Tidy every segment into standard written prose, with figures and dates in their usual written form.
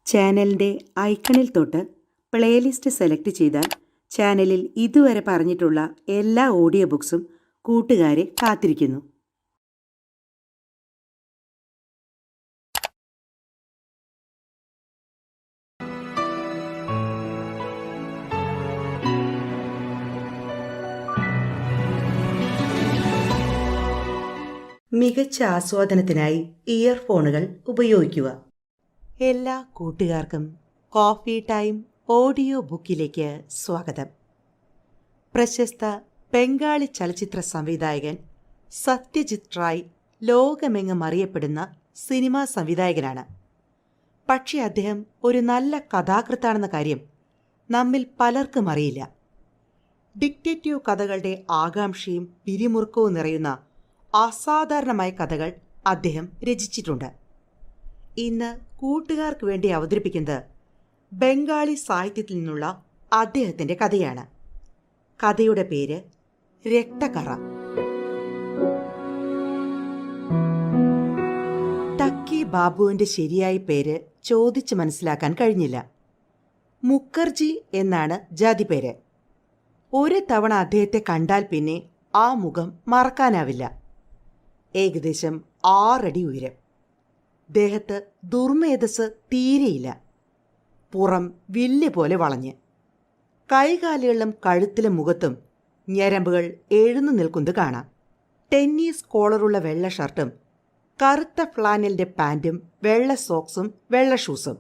ചാനലിൻ്റെ ഐക്കണിൽ തൊട്ട് പ്ലേലിസ്റ്റ് സെലക്ട് ചെയ്താൽ ചാനലിൽ ഇതുവരെ പറഞ്ഞിട്ടുള്ള എല്ലാ ഓഡിയോ ബുക്സും കൂട്ടുകാരെ കാത്തിരിക്കുന്നു. മികച്ച ആസ്വാദനത്തിനായി ഇയർഫോണുകൾ ഉപയോഗിക്കുക. എല്ലാ കൂട്ടുകാർക്കും കോഫി ടൈം ഓഡിയോ ബുക്കിലേക്ക് സ്വാഗതം. പ്രശസ്ത ബംഗാളി ചലച്ചിത്ര സംവിധായകൻ സത്യജിത് റായ് ലോകമെങ്ങും അറിയപ്പെടുന്ന സിനിമാ സംവിധായകനാണ്. പക്ഷേ അദ്ദേഹം ഒരു നല്ല കഥാകൃത്താണെന്ന കാര്യം നമ്മിൽ പലർക്കും അറിയില്ല. ഡിറ്റക്റ്റീവ് കഥകളുടെ ആകാംക്ഷയും പിരിമുറുക്കവും നിറയുന്ന അസാധാരണമായ കഥകൾ അദ്ദേഹം രചിച്ചിട്ടുണ്ട്. ഇന്ന് കൂട്ടുകാർക്ക് വേണ്ടി അവതരിപ്പിക്കുന്നത് ബംഗാളി സാഹിത്യത്തിൽ നിന്നുള്ള അദ്ദേഹത്തിൻ്റെ കഥയാണ്. കഥയുടെ പേര് രക്തക്കറ. ടക്കി ബാബുവിൻ്റെ ശരിയായ പേര് ചോദിച്ച് മനസ്സിലാക്കാൻ കഴിഞ്ഞില്ല. മുഖർജി എന്നാണ് ജാതിപേര്. ഒരു തവണ അദ്ദേഹത്തെ കണ്ടാൽ പിന്നെ ആ മുഖം മറക്കാനാവില്ല. ഏകദേശം 6 അടി ഉയരം. ദേഹത്ത് ദുർമേധസ് തീരെയില്ല. പുറം വില്ല് പോലെ വളഞ്ഞ്, കൈകാലുകളിലും കഴുത്തിലും മുഖത്തും ഞരമ്പുകൾ എഴുന്നു നിൽക്കുന്നത് കാണാം. ടെന്നീസ് കോളറുള്ള വെള്ള ഷർട്ടും കറുത്ത ഫ്ലാനലിൻ്റെ പാൻറ്റും വെള്ള സോക്സും വെള്ള ഷൂസും.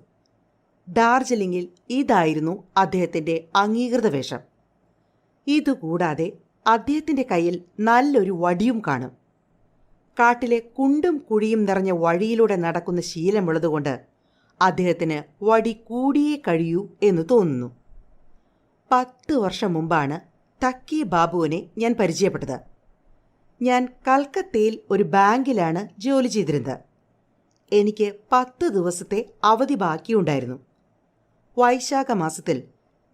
ഡാർജിലിംഗിൽ ഇതായിരുന്നു അദ്ദേഹത്തിൻ്റെ അംഗീകൃത വേഷം. ഇതുകൂടാതെ അദ്ദേഹത്തിൻ്റെ കയ്യിൽ നല്ലൊരു വടിയും കാണും. കാട്ടിലെ കുണ്ടും കുഴിയും നിറഞ്ഞ വഴിയിലൂടെ നടക്കുന്ന ശീലമുള്ളതുകൊണ്ട് അദ്ദേഹത്തിന് വടി കൂടിയേ കഴിയൂ എന്ന് തോന്നുന്നു. 10 വർഷം മുമ്പാണ് ടക്കി ബാബുവിനെ ഞാൻ പരിചയപ്പെട്ടത്. ഞാൻ കൽക്കത്തയിൽ ഒരു ബാങ്കിലാണ് ജോലി ചെയ്തിരുന്നത്. എനിക്ക് 10 ദിവസത്തെ അവധി ബാക്കിയുണ്ടായിരുന്നു. വൈശാഖ മാസത്തിൽ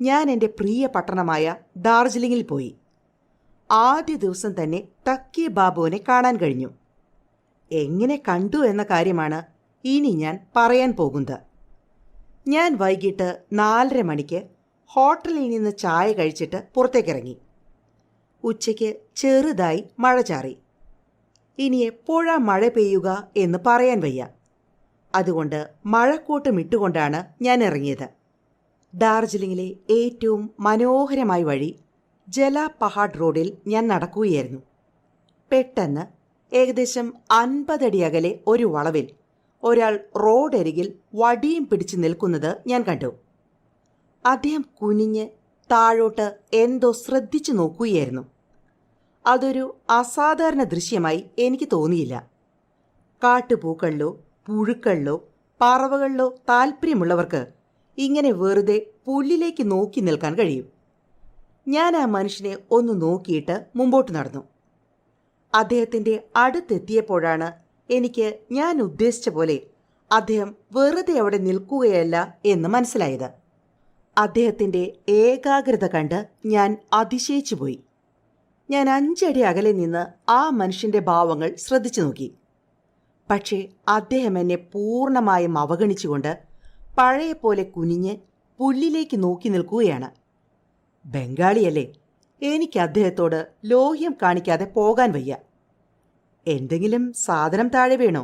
ഞാൻ എൻ്റെ പ്രിയ പട്ടണമായ ഡാർജിലിംഗിൽ പോയി. ആദ്യ ദിവസം തന്നെ ടക്കി ബാബുവിനെ കാണാൻ കഴിഞ്ഞു. എങ്ങനെ കണ്ടു എന്ന കാര്യമാണ് ഇനി ഞാൻ പറയാൻ പോകുന്നത്. ഞാൻ വൈകിട്ട് 4:30 മണിക്ക് ഹോട്ടലിൽ നിന്ന് ചായ കഴിച്ചിട്ട് പുറത്തേക്കിറങ്ങി. ഉച്ചയ്ക്ക് ചെറുതായി മഴ ചാറി. ഇനി എപ്പോഴാ മഴ പെയ്യുക എന്ന് പറയാൻ വയ്യ. അതുകൊണ്ട് മഴക്കോട്ടും ഇട്ടുകൊണ്ടാണ് ഞാൻ ഇറങ്ങിയത്. ഡാർജിലിംഗിലെ ഏറ്റവും മനോഹരമായ വഴി ജല പഹാഡ് റോഡിൽ ഞാൻ നടക്കുകയായിരുന്നു. പെട്ടെന്ന് ഏകദേശം 50 അടി അകലെ ഒരു വളവിൽ ഒരാൾ റോഡരികിൽ വടിയും പിടിച്ച് നിൽക്കുന്നത് ഞാൻ കണ്ടു. അദ്ദേഹം കുനിഞ്ഞ് താഴോട്ട് എന്തോ ശ്രദ്ധിച്ചു നോക്കുകയായിരുന്നു. അതൊരു അസാധാരണ ദൃശ്യമായി എനിക്ക് തോന്നിയില്ല. കാട്ടുപൂക്കളിലോ പുഴുക്കളിലോ പറവകളിലോ താല്പര്യമുള്ളവർക്ക് ഇങ്ങനെ വെറുതെ പുല്ലിലേക്ക് നോക്കി നിൽക്കാൻ കഴിയും. ഞാൻ ആ മനുഷ്യനെ ഒന്ന് നോക്കിയിട്ട് മുമ്പോട്ട് നടന്നു. അദ്ദേഹത്തിൻ്റെ അടുത്തെത്തിയപ്പോഴാണ് എനിക്ക് ഞാൻ ഉദ്ദേശിച്ച പോലെ അദ്ദേഹം വെറുതെ അവിടെ നിൽക്കുകയല്ല എന്ന് മനസ്സിലായത്. അദ്ദേഹത്തിൻ്റെ ഏകാഗ്രത കണ്ട് ഞാൻ അതിശയിച്ചു പോയി. ഞാൻ 5 അടി അകലെ നിന്ന് ആ മനുഷ്യൻ്റെ ഭാവങ്ങൾ ശ്രദ്ധിച്ചു നോക്കി. പക്ഷേ അദ്ദേഹം എന്നെ പൂർണ്ണമായും അവഗണിച്ചുകൊണ്ട് പഴയ പോലെ കുനിഞ്ഞ് പുല്ലിലേക്ക് നോക്കി നിൽക്കുകയാണ്. ബംഗാളിയല്ലേ, എനിക്ക് അദ്ദേഹത്തോട് ലോഹ്യം കാണിക്കാതെ പോകാൻ വയ്യ. എന്തെങ്കിലും സാധനം താഴെ വീണോ?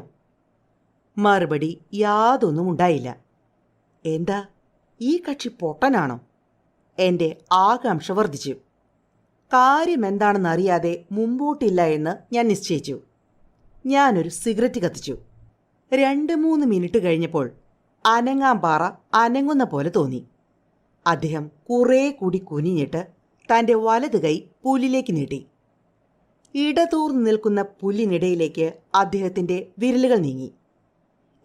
മറുപടി യാതൊന്നും ഉണ്ടായില്ല. എന്താ, ഈ കക്ഷി പൊട്ടനാണോ? എൻ്റെ ആകാംക്ഷ വർദ്ധിച്ചു. കാര്യമെന്താണെന്നറിയാതെ മുമ്പോട്ടില്ല എന്ന് ഞാൻ നിശ്ചയിച്ചു. ഞാനൊരു സിഗരറ്റ് കത്തിച്ചു. 2-3 മിനിറ്റ് കഴിഞ്ഞപ്പോൾ അനങ്ങാമ്പാറ അനങ്ങുന്ന പോലെ തോന്നി. അദ്ദേഹം കുറേ കൂടി കുനിഞ്ഞിട്ട് തൻ്റെ വലത് കൈ പുല്ലിലേക്ക് നീട്ടി. ഇടതൂർന്ന് നിൽക്കുന്ന പുല്ലിനിടയിലേക്ക് അദ്ദേഹത്തിൻ്റെ വിരലുകൾ നീങ്ങി.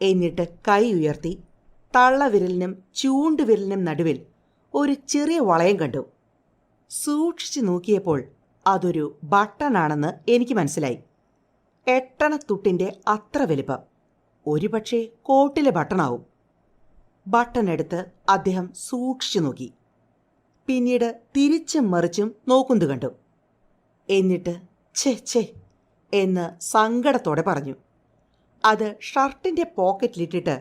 എന്നിട്ട് കൈ ഉയർത്തി തള്ളവിരലിനും ചൂണ്ടുവിരലിനും നടുവിൽ ഒരു ചെറിയ വളയം കണ്ടു. സൂക്ഷിച്ചു നോക്കിയപ്പോൾ അതൊരു ബട്ടണാണെന്ന് എനിക്ക് മനസ്സിലായി. 8-അണത്തുട്ടിൻ്റെ അത്ര വലിപ്പം. ഒരുപക്ഷെ കോട്ടിലെ ബട്ടണാവും. ബട്ടൺ എടുത്ത് അദ്ദേഹം സൂക്ഷിച്ചു നോക്കി. പിന്നീട് തിരിച്ചും മറിച്ചും നോക്കുന്നത് കണ്ടു. എന്നിട്ട് ഛേ എന്ന് സങ്കടത്തോടെ പറഞ്ഞു. അത് ഷർട്ടിൻ്റെ പോക്കറ്റിലിട്ടിട്ട്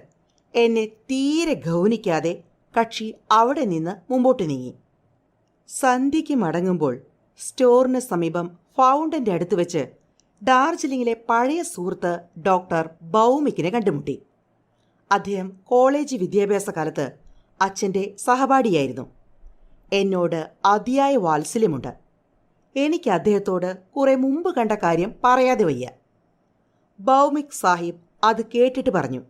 എന്നെ തീരെ ഗൗനിക്കാതെ കക്ഷി അവിടെ നിന്ന് മുമ്പോട്ട് നീങ്ങി. സന്ധ്യയ്ക്ക് മടങ്ങുമ്പോൾ സ്റ്റോറിന് സമീപം ഫൗണ്ടൻ്റെ അടുത്ത് വെച്ച് ഡാർജിലിംഗിലെ പഴയ സുഹൃത്ത് ഡോക്ടർ ഭൗമിക്കിനെ കണ്ടുമുട്ടി. അദ്ദേഹം കോളേജ് വിദ്യാഭ്യാസ കാലത്ത് അച്ഛൻ്റെ സഹപാഠിയായിരുന്നു. എന്നോട് അതിയായ വാത്സല്യമുണ്ട്. എനിക്ക് അദ്ദേഹത്തോട് കുറെ മുമ്പ് കണ്ട കാര്യം പറയാതെ വയ്യ. ഭൗമിക് സാഹിബ് അത് കേട്ടിട്ട് പറഞ്ഞു,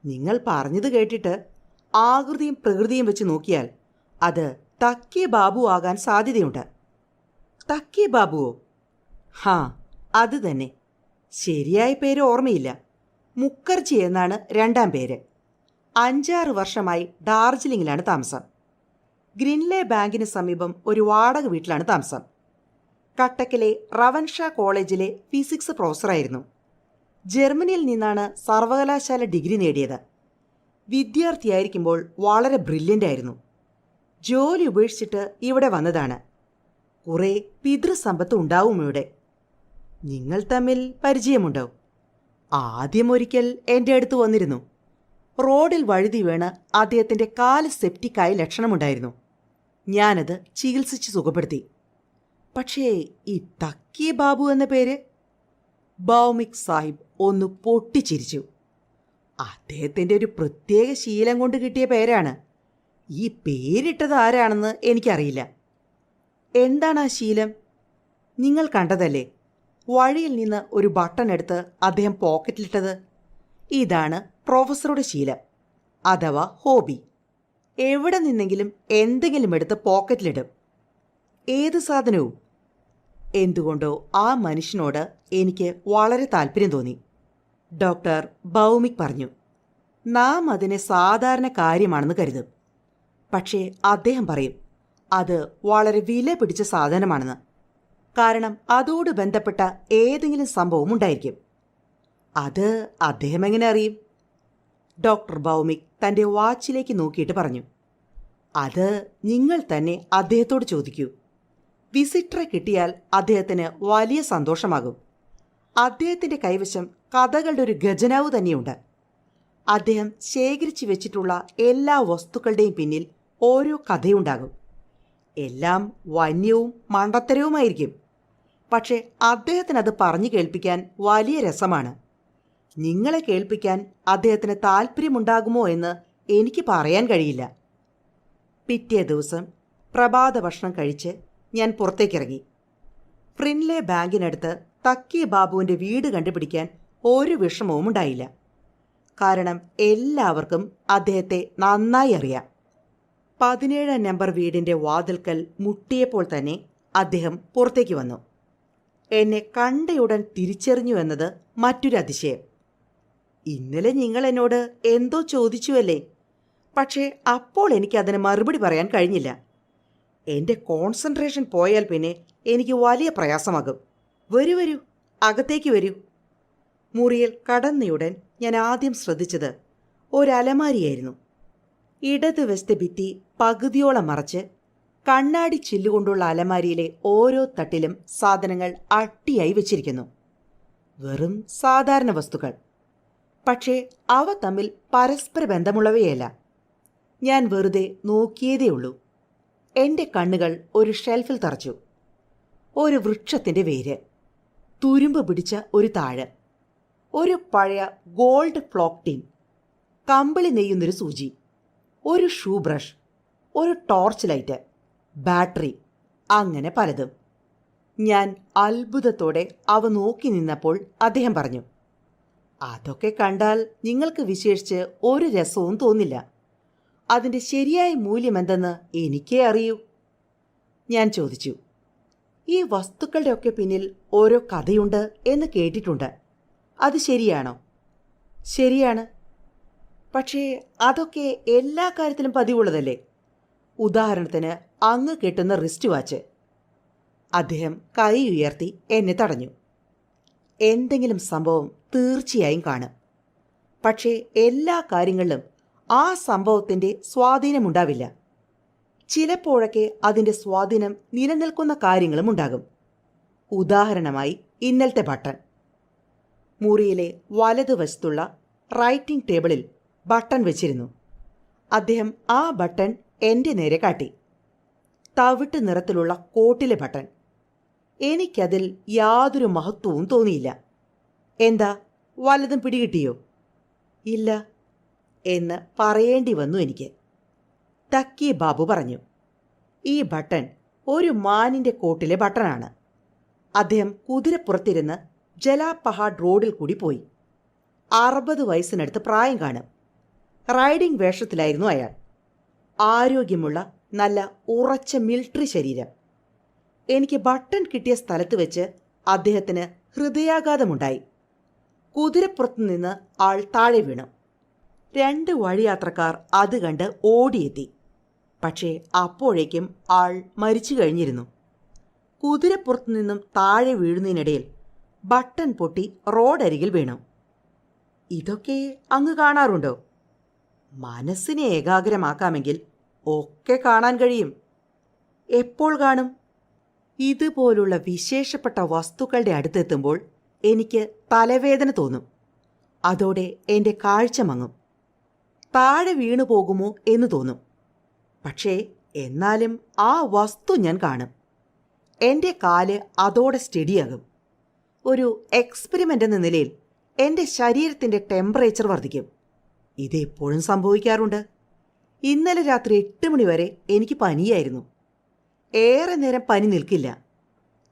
നിങ്ങൾ പറഞ്ഞത് കേട്ടിട്ട് ആകൃതിയും പ്രകൃതിയും വെച്ച് നോക്കിയാൽ അത് തക്കി ബാബു ആകാൻ സാധ്യതയുണ്ട്. തക്കി ബാബുവോ? ഹാ, അത് തന്നെ. ശരിയായ പേര് ഓർമ്മയില്ല. മുഖർജി എന്നാണ് രണ്ടാം പേര്. 5-6 വർഷമായി ഡാർജിലിംഗിലാണ് താമസം. ഗ്രിൻലെ ബാങ്കിന് സമീപം ഒരു വാടക വീട്ടിലാണ് താമസം. കട്ടക്കിലെ റവൻഷാ കോളേജിലെ ഫിസിക്സ് പ്രൊഫസറായിരുന്നു. ജർമ്മനിയിൽ നിന്നാണ് സർവകലാശാല ഡിഗ്രി നേടിയത്. വിദ്യാർത്ഥിയായിരിക്കുമ്പോൾ വളരെ ബ്രില്യൻ്റ് ആയിരുന്നു. ജോലി ഉപേക്ഷിച്ചിട്ട് ഇവിടെ വന്നതാണ്. കുറേ പിതൃസമ്പത്ത് ഉണ്ടാവും ഇവിടെ. നിങ്ങൾ തമ്മിൽ പരിചയമുണ്ടോ? ആദ്യം ഒരിക്കൽ എൻ്റെ അടുത്ത് വന്നിരുന്നു. റോഡിൽ വഴുതി വീണ് അദ്ദേഹത്തിൻ്റെ കാല് സെപ്റ്റിക്കായി ലക്ഷണമുണ്ടായിരുന്നു. ഞാനത് ചികിത്സിച്ച് സുഖപ്പെടുത്തി. പക്ഷേ ഈ തക്കി ബാബു എന്ന പേര്? ഭൗമിക് സാഹിബ് ഒന്ന് പൊട്ടിച്ചിരിച്ചു. അദ്ദേഹത്തിൻ്റെ ഒരു പ്രത്യേക ശീലം കൊണ്ട് കിട്ടിയ പേരാണ്. ഈ പേരിട്ടത് ആരാണെന്ന് എനിക്കറിയില്ല. എന്താണ് ആ ശീലം? നിങ്ങൾ കണ്ടതല്ലേ, വഴിയിൽ നിന്ന് ഒരു ബട്ടൺ എടുത്ത് അദ്ദേഹം പോക്കറ്റിലിട്ടത്. ഇതാണ് പ്രൊഫസറുടെ ശീലം, അഥവാ ഹോബി. എവിടെ നിന്നെങ്കിലും എന്തെങ്കിലും എടുത്ത് പോക്കറ്റിലിടും. ഏത് സാധനവും. എന്തുകൊണ്ടോ ആ മനുഷ്യനോട് എനിക്ക് വളരെ താല്പര്യം തോന്നി. ഡോക്ടർ ഭൗമിക് പറഞ്ഞു, നാം അതിനെ സാധാരണ കാര്യമാണെന്ന് കരുതും. പക്ഷേ അദ്ദേഹം പറയും അത് വളരെ വില പിടിച്ച സാധനമാണെന്ന്. കാരണം അതോട് ബന്ധപ്പെട്ട ഏതെങ്കിലും സംഭവം ഉണ്ടായിരിക്കും. അത് അദ്ദേഹം എങ്ങനെ അറിയും? ഡോക്ടർ ഭൗമിക് തൻ്റെ വാച്ചിലേക്ക് നോക്കിയിട്ട് പറഞ്ഞു, അത് നിങ്ങൾ തന്നെ അദ്ദേഹത്തോട് ചോദിക്കൂ. വിസിറ്ററെ കിട്ടിയാൽ അദ്ദേഹത്തിന് വലിയ സന്തോഷമാകും. അദ്ദേഹത്തിൻ്റെ കൈവശം കഥകളുടെ ഒരു ഖജനാവ് തന്നെയുണ്ട്. അദ്ദേഹം ശേഖരിച്ചു വെച്ചിട്ടുള്ള എല്ലാ വസ്തുക്കളുടെയും പിന്നിൽ ഓരോ കഥയുണ്ടാകും. എല്ലാം വന്യവും മണ്ടത്തരവുമായിരിക്കും. പക്ഷേ അദ്ദേഹത്തിനത് പറഞ്ഞു കേൾപ്പിക്കാൻ വലിയ രസമാണ്. നിങ്ങളെ കേൾപ്പിക്കാൻ അദ്ദേഹത്തിന് താല്പര്യമുണ്ടാകുമോ എന്ന് എനിക്ക് പറയാൻ കഴിയില്ല. പിറ്റേ ദിവസം പ്രഭാത ഭക്ഷണം കഴിച്ച് ഞാൻ പുറത്തേക്കിറങ്ങി. ഫ്രിൻലെ ബാങ്കിനടുത്ത് തക്കി ബാബുവിൻ്റെ വീട് കണ്ടുപിടിക്കാൻ ഒരു വിഷമവും ഉണ്ടായില്ല. കാരണം എല്ലാവർക്കും അദ്ദേഹത്തെ നന്നായി അറിയാം. 17 നമ്പർ വീടിൻ്റെ വാതിൽക്കൽ മുട്ടിയപ്പോൾ തന്നെ അദ്ദേഹം പുറത്തേക്ക് വന്നു. എന്നെ കണ്ടയുടൻ തിരിച്ചറിഞ്ഞു എന്നത് മറ്റൊരു അതിശയം. ഇന്നലെ നിങ്ങൾ എന്നോട് എന്തോ ചോദിച്ചുവല്ലേ? പക്ഷേ അപ്പോൾ എനിക്കതിന് മറുപടി പറയാൻ കഴിഞ്ഞില്ല. എൻ്റെ കോൺസെൻട്രേഷൻ പോയാൽ പിന്നെ എനിക്ക് വലിയ പ്രയാസമാകും. വരൂ വരൂ, അകത്തേക്ക് വരൂ. മുറിയിൽ കടന്നയുടൻ ഞാൻ ആദ്യം ശ്രദ്ധിച്ചത് ഒരലമാരിയായിരുന്നു. ഇടതുവശത്തെ ഭിത്തി പകുതിയോളം മറച്ച് കണ്ണാടി ചില്ലുകൊണ്ടുള്ള അലമാരിയിലെ ഓരോ തട്ടിലും സാധനങ്ങൾ അട്ടിയായി വെച്ചിരിക്കുന്നു. വെറും സാധാരണ വസ്തുക്കൾ. പക്ഷേ അവ തമ്മിൽ പരസ്പര ബന്ധമുള്ളവയല്ല. ഞാൻ വെറുതെ നോക്കിയതേയുള്ളൂ. എൻ്റെ കണ്ണുകൾ ഒരു ഷെൽഫിൽ തറച്ചു. ഒരു വൃക്ഷത്തിൻ്റെ വേര്, തുരുമ്പ് പിടിച്ച ഒരു താഴ്, ഒരു പഴയ ഗോൾഡ് ഫ്ലോക്ക് ടിൻ, കമ്പിളി നെയ്യുന്നൊരു സൂചി, ഒരു ഷൂ ബ്രഷ്, ഒരു ടോർച്ച് ലൈറ്റ്, ബാറ്ററി, അങ്ങനെ പലതും. ഞാൻ അത്ഭുതത്തോടെ അവ നോക്കി നിന്നപ്പോൾ അദ്ദേഹം പറഞ്ഞു, അതൊക്കെ കണ്ടാൽ നിങ്ങൾക്ക് വിശേഷിച്ച് ഒരു രസവും തോന്നില്ല. അതിൻ്റെ ശരിയായ മൂല്യമെന്തെന്ന് എനിക്കേ അറിയൂ. ഞാൻ ചോദിച്ചു, ഈ വസ്തുക്കളുടെയൊക്കെ പിന്നിൽ ഓരോ കഥയുണ്ട് എന്ന് കേട്ടിട്ടുണ്ട്. അത് ശരിയാണോ? ശരിയാണ്. പക്ഷേ അതൊക്കെ എല്ലാ കാര്യത്തിലും പതിവുള്ളതല്ലേ? ഉദാഹരണത്തിന് അങ്ങ് കെട്ടുന്ന റിസ്റ്റ് വാച്ച്. അദ്ദേഹം കൈ ഉയർത്തി എന്നെ തടഞ്ഞു. എന്തെങ്കിലും സംഭവം തീർച്ചയായും കാണും. പക്ഷേ എല്ലാ കാര്യങ്ങളിലും ആ സംഭവത്തിൻ്റെ സ്വാധീനമുണ്ടാവില്ല. ചിലപ്പോഴൊക്കെ അതിൻ്റെ സ്വാധീനം നിലനിൽക്കുന്ന കാര്യങ്ങളും ഉണ്ടാകും. ഉദാഹരണമായി ഇന്നലത്തെ ബട്ടൺ. മുറിയിലെ വലതുവശത്തുള്ള റൈറ്റിംഗ് ടേബിളിൽ ബട്ടൺ വെച്ചിരുന്നു. അദ്ദേഹം ആ ബട്ടൺ എൻ്റെ നേരെ കാട്ടി. തവിട്ട് നിറത്തിലുള്ള കോട്ടിലെ ബട്ടൺ. എനിക്കതിൽ യാതൊരു മഹത്വവും തോന്നിയില്ല. എന്താ, വല്ലതും പിടികിട്ടിയോ? ഇല്ല എന്ന് പറയേണ്ടി വന്നു എനിക്ക്. ടക്കി ബാബു പറഞ്ഞു, ഈ ബട്ടൺ ഒരു മാനിൻ്റെ കോട്ടിലെ ബട്ടണാണ്. അദ്ദേഹം കുതിരപ്പുറത്തിരുന്ന് ജലാപഹാഡ് റോഡിൽ കൂടി പോയി. 60 വയസ്സിനടുത്ത് പ്രായം കാണും. റൈഡിംഗ് വേഷത്തിലായിരുന്നു അയാൾ. ആരോഗ്യമുള്ള നല്ല ഉറച്ച മിലിട്ടറി ശരീരം. എനിക്ക് ബട്ടൺ കിട്ടിയ സ്ഥലത്ത് വെച്ച് അദ്ദേഹത്തിന് ഹൃദയാഘാതമുണ്ടായി. കുതിരപ്പുറത്തു നിന്ന് ആൾ താഴെ വീണു. 2 വഴിയാത്രക്കാർ അത് കണ്ട് ഓടിയെത്തി. പക്ഷേ അപ്പോഴേക്കും ആൾ മരിച്ചു കഴിഞ്ഞിരുന്നു. കുതിരപ്പുറത്തു നിന്നും താഴെ വീഴുന്നതിനിടയിൽ ബട്ടൺ പൊട്ടി റോഡരികിൽ വീണു. ഇതൊക്കെ അങ്ങ് കാണാറുണ്ടോ? മനസ്സിനെ ഏകാഗ്രമാക്കാമെങ്കിൽ ഒക്കെ കാണാൻ കഴിയും. എപ്പോൾ കാണും? ഇതുപോലുള്ള വിശേഷപ്പെട്ട വസ്തുക്കളുടെ അടുത്തെത്തുമ്പോൾ എനിക്ക് തലവേദന തോന്നും. അതോടെ എൻ്റെ കാഴ്ച മങ്ങും. താഴെ വീണു പോകുമോ എന്ന് തോന്നും. പക്ഷേ എന്നാലും ആ വസ്തു ഞാൻ കാണും. എൻ്റെ കാല് അതോടെ സ്റ്റഡിയാകും. ഒരു എക്സ്പെരിമെൻ്റ് എന്ന നിലയിൽ എൻ്റെ ശരീരത്തിൻ്റെ ടെമ്പറേച്ചർ വർദ്ധിക്കും. ഇതെപ്പോഴും സംഭവിക്കാറുണ്ട്. ഇന്നലെ രാത്രി 8 മണി വരെ എനിക്ക് പനിയായിരുന്നു. ഏറെ നേരം പനി നിൽക്കില്ല.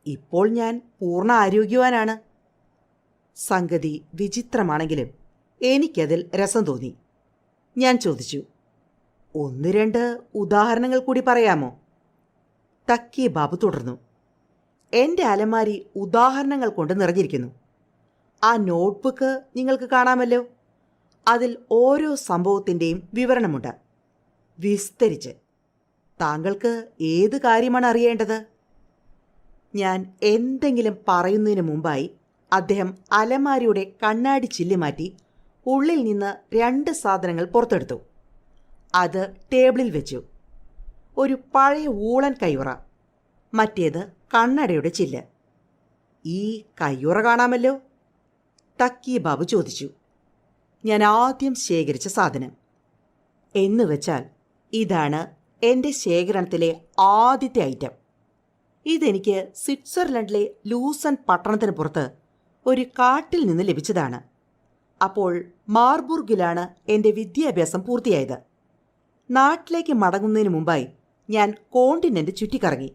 ഇപ്പോൾ ഞാൻ പൂർണ്ണ ആരോഗ്യവാനാണ്. സംഗതി വിചിത്രമാണെങ്കിലും എനിക്കതിൽ രസം തോന്നി. ഞാൻ ചോദിച്ചു, 1-2 ഉദാഹരണങ്ങൾ കൂടി പറയാമോ? ടക്കി ബാബു തുടർന്നു, എൻ്റെ അലമാരി ഉദാഹരണങ്ങൾ കൊണ്ട് നിറഞ്ഞിരിക്കുന്നു. ആ നോട്ട്ബുക്ക് നിങ്ങൾക്ക് കാണാമല്ലോ. അതിൽ ഓരോ സംഭവത്തിൻ്റെയും വിവരണമുണ്ട്, വിസ്തരിച്ച്. താങ്കൾക്ക് ഏത് കാര്യമാണ് അറിയേണ്ടത്? ഞാൻ എന്തെങ്കിലും പറയുന്നതിന് മുമ്പായി അദ്ദേഹം അലമാരിയുടെ കണ്ണാടി ചില്ല് മാറ്റി ഉള്ളിൽ നിന്ന് 2 സാധനങ്ങൾ പുറത്തെടുത്തു. അത് ടേബിളിൽ വെച്ചു. ഒരു പഴയ ഊളൻ കയ്യുറ, മറ്റേത് കണ്ണടയുടെ ചില്ല്. ഈ കയ്യുറ കാണാമല്ലോ? ടക്കി ബാബു ചോദിച്ചു. ഞാൻ ആദ്യം ശേഖരിച്ച സാധനം. എന്നുവെച്ചാൽ ഇതാണ് എൻ്റെ ശേഖരണത്തിലെ ആദ്യത്തെ ഐറ്റം. ഇതെനിക്ക് സ്വിറ്റ്സർലൻഡിലെ ലൂസൺ പട്ടണത്തിന് പുറത്ത് ഒരു കാട്ടിൽ നിന്ന് ലഭിച്ചതാണ്. അപ്പോൾ മാർബുർഗിലാണ് എൻ്റെ വിദ്യാഭ്യാസം പൂർത്തിയായത്. നാട്ടിലേക്ക് മടങ്ങുന്നതിന് മുമ്പായി ഞാൻ കോണ്ടിനെൻ്റ് ചുറ്റിക്കറങ്ങി.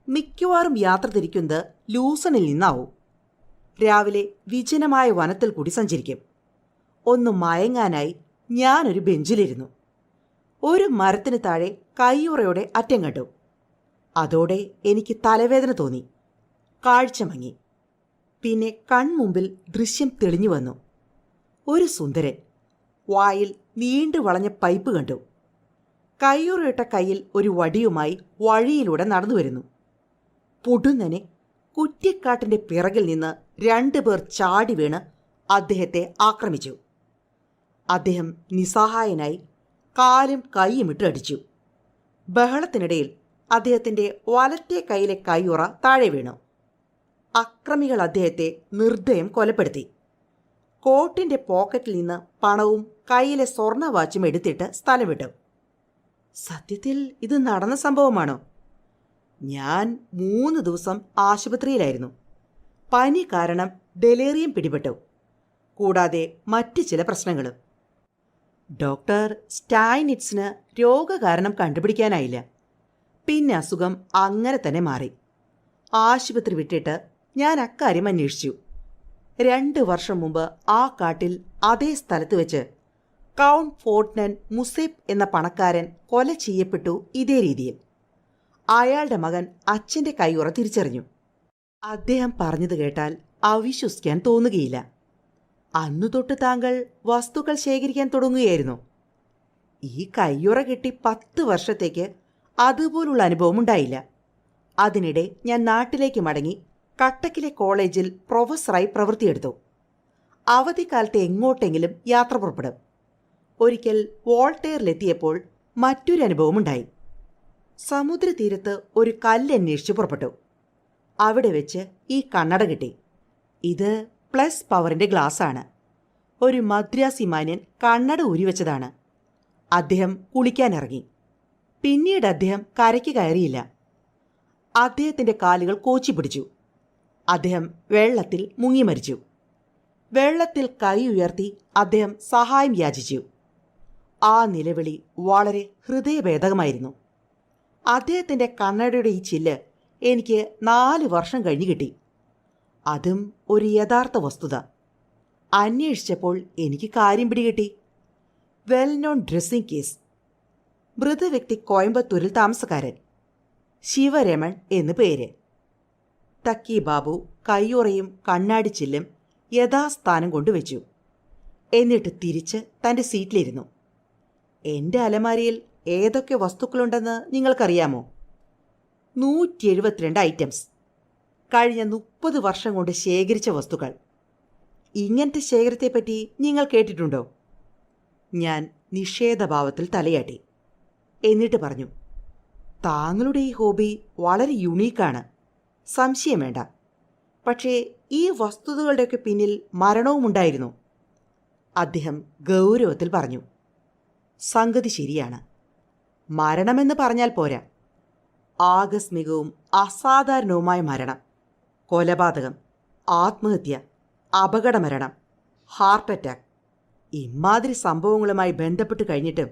മിക്കവാറും യാത്ര തിരിക്കുന്നത് ലൂസണിൽ നിന്നാവും. രാവിലെ വിജനമായ വനത്തിൽ കൂടി സഞ്ചരിക്കും. ഒന്ന് മയങ്ങാനായി ഞാനൊരു ബെഞ്ചിലിരുന്നു. ഒരു മരത്തിന് താഴെ കയ്യുറയുടെ അറ്റം കണ്ടു. അതോടെ എനിക്ക് തലവേദന തോന്നി. കാഴ്ച മങ്ങി. പിന്നെ കൺമുമ്പിൽ ദൃശ്യം തെളിഞ്ഞു വന്നു. ഒരു സുന്ദരൻ വായിൽ നീണ്ടു വളഞ്ഞ പൈപ്പ് കണ്ടു. കയ്യുറയിട്ട കയ്യിൽ ഒരു വടിയുമായി വഴിയിലൂടെ നടന്നു വരുന്നു. പൊടുന്നനെ കുറ്റിക്കാട്ടിൻ്റെ പിറകിൽ നിന്ന് 2 പേർ ചാടി വീണ് അദ്ദേഹത്തെ ആക്രമിച്ചു. അദ്ദേഹം നിസ്സഹായനായി കാലും കൈയുമിട്ട് അടിച്ചു. ബഹളത്തിനിടയിൽ അദ്ദേഹത്തിൻ്റെ വലത്തെ കൈയിലെ കയ്യുറ താഴെ വീണു. അക്രമികൾ അദ്ദേഹത്തെ നിർദ്ദയം കൊലപ്പെടുത്തി. കോട്ടിൻ്റെ പോക്കറ്റിൽ നിന്ന് പണവും കയ്യിലെ സ്വർണ്ണ വാച്ചും എടുത്തിട്ട് സ്ഥലം വിട്ടു. സത്യത്തിൽ ഇത് നടന്ന സംഭവമാണോ? ഞാൻ 3 ദിവസം ആശുപത്രിയിലായിരുന്നു. പനി കാരണം ഡെലേറിയം പിടിപെട്ടു. കൂടാതെ മറ്റ് ചില പ്രശ്നങ്ങളും. ഡോക്ടർ സ്റ്റൈനിറ്റ്സിന് രോഗകാരണം കണ്ടുപിടിക്കാനായില്ല. പിന്നെ അസുഖം അങ്ങനെ തന്നെ മാറി. ആശുപത്രി വിട്ടിട്ട് ഞാൻ അക്കാര്യം അന്വേഷിച്ചു. 2 വർഷം മുമ്പ് ആ കാട്ടിൽ അതേ സ്ഥലത്ത് വെച്ച് കൗണ്ട് ഫോർട്ട്നൻ മുസേപ്പ് എന്ന പണക്കാരൻ കൊല ചെയ്യപ്പെട്ടു. ഇതേ രീതിയിൽ അയാളുടെ മകൻ അച്ഛൻ്റെ കയ്യുറ തിരിച്ചറിഞ്ഞു. അദ്ദേഹം പറഞ്ഞത് കേട്ടാൽ അവിശ്വസിക്കാൻ തോന്നുകയില്ല. അന്നു തൊട്ട് താങ്കൾ വസ്തുക്കൾ ശേഖരിക്കാൻ തുടങ്ങുകയായിരുന്നു. ഈ കയ്യുറ കിട്ടി 10 വർഷത്തേക്ക് അതുപോലുള്ള അനുഭവം ഉണ്ടായില്ല. അതിനിടെ ഞാൻ നാട്ടിലേക്ക് മടങ്ങി കട്ടക്കിലെ കോളേജിൽ പ്രൊഫസറായി പ്രവൃത്തിയെടുത്തു. അവധിക്കാലത്ത് എങ്ങോട്ടെങ്കിലും യാത്ര പുറപ്പെടും. ഒരിക്കൽ വോൾട്ടേറിലെത്തിയപ്പോൾ മറ്റൊരു അനുഭവമുണ്ടായി. സമുദ്രതീരത്ത് ഒരു കല്ലന്വേഷിച്ച് പുറപ്പെട്ടു. അവിടെ വെച്ച് ഈ കണ്ണട കിട്ടി. ഇത് +പവറിൻ്റെ ഗ്ലാസ്സാണ്. ഒരു മദ്രാസി മാന്യൻ കണ്ണട ഊരിവെച്ചതാണ്. അദ്ദേഹം കുളിക്കാനിറങ്ങി. പിന്നീട് അദ്ദേഹം കരയ്ക്ക് കയറിയില്ല. അദ്ദേഹത്തിൻ്റെ കാലുകൾ കോച്ചി പിടിച്ചു. അദ്ദേഹം വെള്ളത്തിൽ മുങ്ങി മരിച്ചു. വെള്ളത്തിൽ കൈ ഉയർത്തി അദ്ദേഹം സഹായം യാചിച്ചു. ആ നിലവിളി വളരെ ഹൃദയഭേദകമായിരുന്നു. അദ്ദേഹത്തിൻ്റെ കണ്ണടയുടെ ഈ ചില്ല് എനിക്ക് 4 വർഷം കഴിഞ്ഞ് കിട്ടി. അതും ഒരു യഥാർത്ഥ വസ്തുത. അന്വേഷിച്ചപ്പോൾ എനിക്ക് കാര്യം പിടികിട്ടി. Well known dressing case. മൃതവ്യക്തി കോയമ്പത്തൂരിൽ താമസക്കാരൻ, ശിവരമൺ എന്ന് പേര്. തക്കി ബാബു കയ്യുറയും കണ്ണാടിച്ചില്ലും യഥാസ്ഥാനം കൊണ്ടുവച്ചു. എന്നിട്ട് തിരിച്ച് തൻ്റെ സീറ്റിലിരുന്നു. എൻ്റെ അലമാരിയിൽ ഏതൊക്കെ വസ്തുക്കളുണ്ടെന്ന് നിങ്ങൾക്കറിയാമോ? 172 ഐറ്റംസ്. കഴിഞ്ഞ 30 വർഷം കൊണ്ട് ശേഖരിച്ച വസ്തുക്കൾ. ഇങ്ങനത്തെ ശേഖരത്തെപ്പറ്റി നിങ്ങൾ കേട്ടിട്ടുണ്ടോ? ഞാൻ നിഷേധഭാവത്തിൽ തലയാട്ടി. എന്നിട്ട് പറഞ്ഞു, താങ്കളുടെ ഈ ഹോബി വളരെ യുണീക്കാണ്, സംശയം വേണ്ട. പക്ഷേ ഈ വസ്തുതകളുടെയൊക്കെ പിന്നിൽ മരണവുമുണ്ടായിരുന്നു. അദ്ദേഹം ഗൗരവത്തിൽ പറഞ്ഞു. സംഗതി ശരിയാണ്. മരണമെന്ന് പറഞ്ഞാൽ പോരാ. ആകസ്മികവും അസാധാരണവുമായ മരണം, കൊലപാതകം, ആത്മഹത്യ, അപകടമരണം, ഹാർട്ട് അറ്റാക്ക്, ഇമാതിരി സംഭവങ്ങളുമായി ബന്ധപ്പെട്ട് കഴിഞ്ഞിട്ടും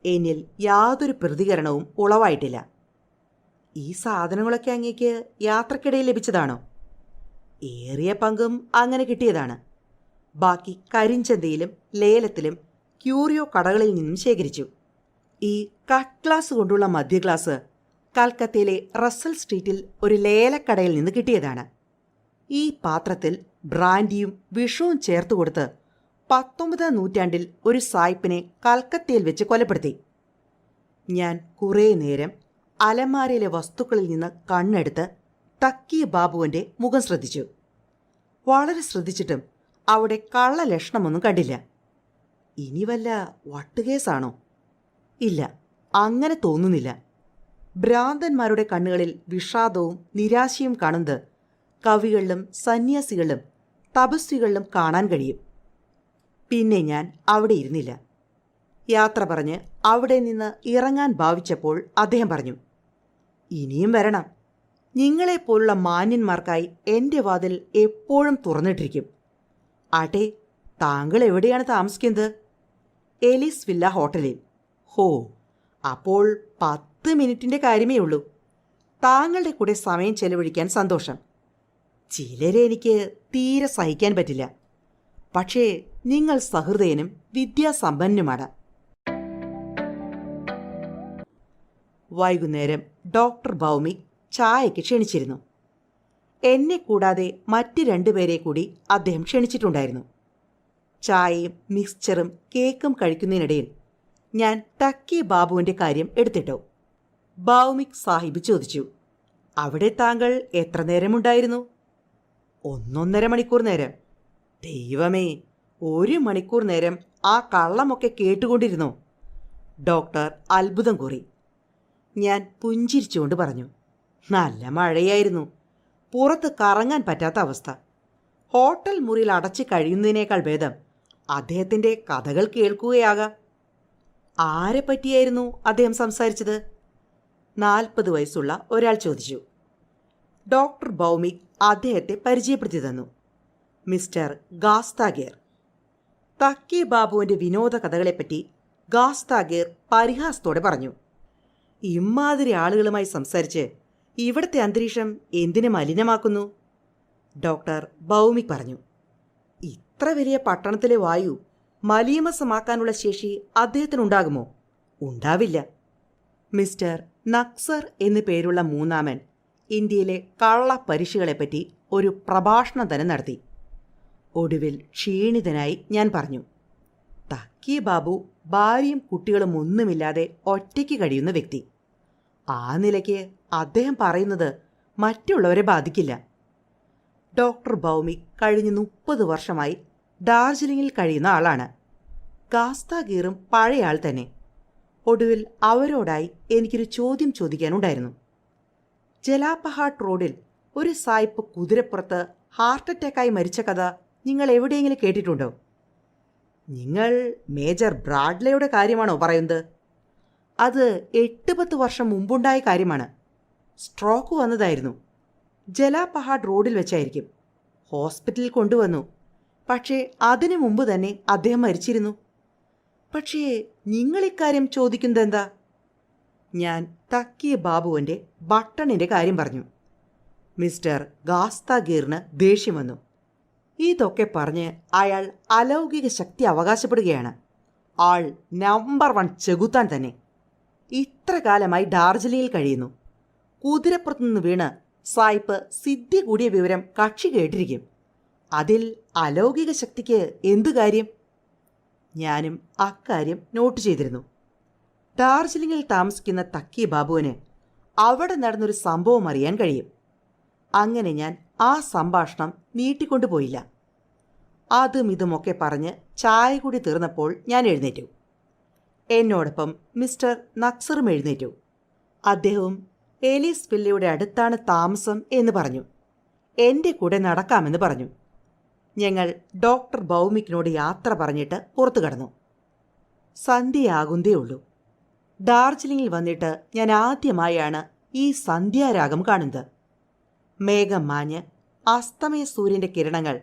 എന്നിൽ യാതൊരു പ്രതികരണവും ഉളവായിട്ടില്ല. ഈ സാധനങ്ങളൊക്കെ അങ്ങേക്ക് യാത്രക്കിടയിൽ ലഭിച്ചതാണോ? ഏറിയ പങ്കും അങ്ങനെ കിട്ടിയതാണ്. ബാക്കി കരിഞ്ചന്തയിലും ലേലത്തിലും ക്യൂറിയോ കടകളിൽ നിന്നും ശേഖരിച്ചു. ഈ കട്ട് ഗ്ലാസ് കൊണ്ടുള്ള മധ്യ ഗ്ലാസ് കൽക്കത്തയിലെ റസൽ സ്ട്രീറ്റിൽ ഒരു ലേലക്കടയിൽ നിന്ന് കിട്ടിയതാണ്. ഈ പാത്രത്തിൽ ബ്രാൻഡിയും വിഷവും ചേർത്ത് കൊടുത്ത് 19-ാം നൂറ്റാണ്ടിൽ ഒരു സായിപ്പിനെ കൽക്കത്തയിൽ വെച്ച് കൊലപ്പെടുത്തി. ഞാൻ കുറേ നേരം അലമാരയിലെ വസ്തുക്കളിൽ നിന്ന് കണ്ണെടുത്ത് തക്കി ബാബുവിൻ്റെ മുഖം ശ്രദ്ധിച്ചു. വളരെ ശ്രദ്ധിച്ചിട്ടും അവിടെ കള്ളലക്ഷണമൊന്നും കണ്ടില്ല. ഇനി വല്ല വട്ടുകേസാണോ? ഇല്ല, അങ്ങനെ തോന്നുന്നില്ല. ഭ്രാന്തന്മാരുടെ കണ്ണുകളിൽ വിഷാദവും നിരാശയും കാണുന്നത് കവികളിലും സന്യാസികളിലും തപസ്വികളിലും കാണാൻ കഴിയും. പിന്നെ ഞാൻ അവിടെ ഇരുന്നില്ല. യാത്ര പറഞ്ഞ് അവിടെ നിന്ന് ഇറങ്ങാൻ ഭാവിച്ചപ്പോൾ അദ്ദേഹം പറഞ്ഞു, ഇനിയും വരണം. നിങ്ങളെപ്പോലുള്ള മാന്യന്മാർക്കായി എൻ്റെ വാതിൽ എപ്പോഴും തുറന്നിട്ടിരിക്കും. ആട്ടെ, താങ്കൾ എവിടെയാണ് താമസിക്കുന്നത്? എലിസ് വില്ല ഹോട്ടലിൽ. ഹോ, അപ്പോൾ 10 മിനിറ്റിൻ്റെ കാര്യമേ ഉള്ളൂ. താങ്കളുടെ കൂടെ സമയം ചെലവഴിക്കാൻ സന്തോഷം. ചിലരെ എനിക്ക് തീരെ സഹിക്കാൻ പറ്റില്ല. പക്ഷേ നിങ്ങൾ സഹൃദയനും വിദ്യാസമ്പന്നനുമാണ്. വൈകുന്നേരം ഡോക്ടർ ഭൗമിക് ചായയ്ക്ക് ക്ഷണിച്ചിരുന്നു. എന്നെ കൂടാതെ മറ്റ് 2 പേരെ കൂടി അദ്ദേഹം ക്ഷണിച്ചിട്ടുണ്ടായിരുന്നു. ചായയും മിക്സ്ചറും കേക്കും കഴിക്കുന്നതിനിടയിൽ ഞാൻ തക്കി ബാബുവിൻ്റെ കാര്യം എടുത്തിട്ടു. ഭൗമിക് സാഹിബ് ചോദിച്ചു, അവിടെ താങ്കൾ എത്ര നേരമുണ്ടായിരുന്നു? 1.5 മണിക്കൂർ നേരം. ദൈവമേ, 1 മണിക്കൂർ നേരം ആ കള്ളമൊക്കെ കേട്ടുകൊണ്ടിരുന്നോ? ഡോക്ടർ അത്ഭുതം കൂറി. ഞാൻ പുഞ്ചിരിച്ചുകൊണ്ട് പറഞ്ഞു, നല്ല മഴയായിരുന്നു. പുറത്ത് കറങ്ങാൻ പറ്റാത്ത അവസ്ഥ. ഹോട്ടൽ മുറിയിൽ അടച്ച് കഴിയുന്നതിനേക്കാൾ ഭേദം അദ്ദേഹത്തിൻ്റെ കഥകൾ കേൾക്കുകയാകാം. ആരെ പറ്റിയായിരുന്നു അദ്ദേഹം സംസാരിച്ചത്? 40 വയസ്സുള്ള ഒരാൾ ചോദിച്ചു. ഡോക്ടർ ഭൗമിക് അദ്ദേഹത്തെ പരിചയപ്പെടുത്തി തന്നു. മിസ്റ്റർ ഗാസ്താഗേർ. തക്കി ബാബുവിൻ്റെ വിനോദ കഥകളെപ്പറ്റി ഗാസ്താഗേർ പരിഹാസത്തോടെ പറഞ്ഞു. ഇമ്മാതിരി ആളുകളുമായി സംസാരിച്ച് ഇവിടുത്തെ അന്തരീക്ഷം എന്തിനു മലിനമാക്കുന്നു? ഡോക്ടർ ഭൗമിക് പറഞ്ഞു. ഇത്ര വലിയ പട്ടണത്തിലെ വായു മലീമസമാക്കാനുള്ള ശേഷി അദ്ദേഹത്തിനുണ്ടാകുമോ? ഉണ്ടാവില്ല. മിസ്റ്റർ നക്സർ എന്നു പേരുള്ള മൂന്നാമൻ ഇന്ത്യയിലെ കള്ളപ്പരിശുകളെപ്പറ്റി ഒരു പ്രഭാഷണം തന്നെ നടത്തി. ഒടുവിൽ ക്ഷീണിതനായി ഞാൻ പറഞ്ഞു, തക്കി ബാബു ഭാര്യയും കുട്ടികളും ഒന്നുമില്ലാതെ ഒറ്റയ്ക്ക് കഴിയുന്ന വ്യക്തി. ആ നിലയ്ക്ക് അദ്ദേഹം പറയുന്നത് മറ്റുള്ളവരെ ബാധിക്കില്ല. ഡോക്ടർ ഭൗമിക് കഴിഞ്ഞ 30 വർഷമായി ഡാർജിലിംഗിൽ കഴിയുന്ന ആളാണ്. ഗാസ്താഗീറും പഴയ ആൾ തന്നെ. ഒടുവിൽ അവരോടായി എനിക്കൊരു ചോദ്യം ചോദിക്കാനുണ്ടായിരുന്നു. ജലാപഹാട്ട് റോഡിൽ ഒരു സായിപ്പ് കുതിരപ്പുറത്ത് ഹാർട്ട് അറ്റാക്കായി മരിച്ച കഥ നിങ്ങൾ എവിടെയെങ്കിലും കേട്ടിട്ടുണ്ടോ? നിങ്ങൾ മേജർ ബ്രാഡ്ലയുടെ കാര്യമാണോ പറയുന്നത്? അത് 8-10 വർഷം മുമ്പുണ്ടായ കാര്യമാണ്. സ്ട്രോക്ക് വന്നതായിരുന്നു. ജലാപഹാഡ് റോഡിൽ വെച്ചായിരിക്കും. ഹോസ്പിറ്റലിൽ കൊണ്ടുവന്നു. പക്ഷേ അതിനു മുമ്പ് തന്നെ അദ്ദേഹം മരിച്ചിരുന്നു. പക്ഷേ നിങ്ങളിക്കാര്യം ചോദിക്കുന്നതെന്താ? ഞാൻ തക്കി ബാബുവിൻ്റെ ബട്ടണിൻ്റെ കാര്യം പറഞ്ഞു. മിസ്റ്റർ ഗാസ്താഗീറിന് ദേഷ്യം വന്നു. ഇതൊക്കെ പറഞ്ഞ് അയാൾ അലൗകിക ശക്തി അവകാശപ്പെടുകയാണ്. ആൾ നമ്പർ 1 ചെകുത്താൻ തന്നെ. ഇത്ര കാലമായി ഡാർജിലിംഗിൽ കഴിയുന്നു. കുതിരപ്പുറത്തുനിന്ന് വീണ് സായിപ്പ് സിദ്ധി കൂടിയ വിവരം കക്ഷി കേട്ടിരിക്കും. അതിൽ അലൗകിക ശക്തിക്ക് എന്തു കാര്യം? ഞാനും അക്കാര്യം നോട്ട് ചെയ്തിരുന്നു. ഡാർജിലിംഗിൽ താമസിക്കുന്ന തക്കി ബാബുവിന് അവിടെ നടന്നൊരു സംഭവം അറിയാൻ കഴിയും. അങ്ങനെ ഞാൻ ആ സംഭാഷണം നീട്ടിക്കൊണ്ടുപോയില്ല. അതും ഇതുമൊക്കെ പറഞ്ഞ് ചായ കൂടി തീർന്നപ്പോൾ ഞാൻ എഴുന്നേറ്റു. എന്നോടൊപ്പം മിസ്റ്റർ നക്സറും എഴുന്നേറ്റു. അദ്ദേഹവും ഏലീസ് വില്ലയുടെ അടുത്താണ് താമസം എന്ന് പറഞ്ഞു. എൻ്റെ കൂടെ നടക്കാമെന്ന് പറഞ്ഞു. ഞങ്ങൾ ഡോക്ടർ ഭൗമിക്കിനോട് യാത്ര പറഞ്ഞിട്ട് പുറത്തു കടന്നു. സന്ധ്യയാകുന്നതേ ഉള്ളൂ. ഡാർജിലിംഗിൽ വന്നിട്ട് ഞാൻ ആദ്യമായാണ് ഈ സന്ധ്യാരാഗം കാണുന്നത്. മേഘം മാഞ്ഞ് അസ്തമയ സൂര്യൻ്റെ കിരണങ്ങൾ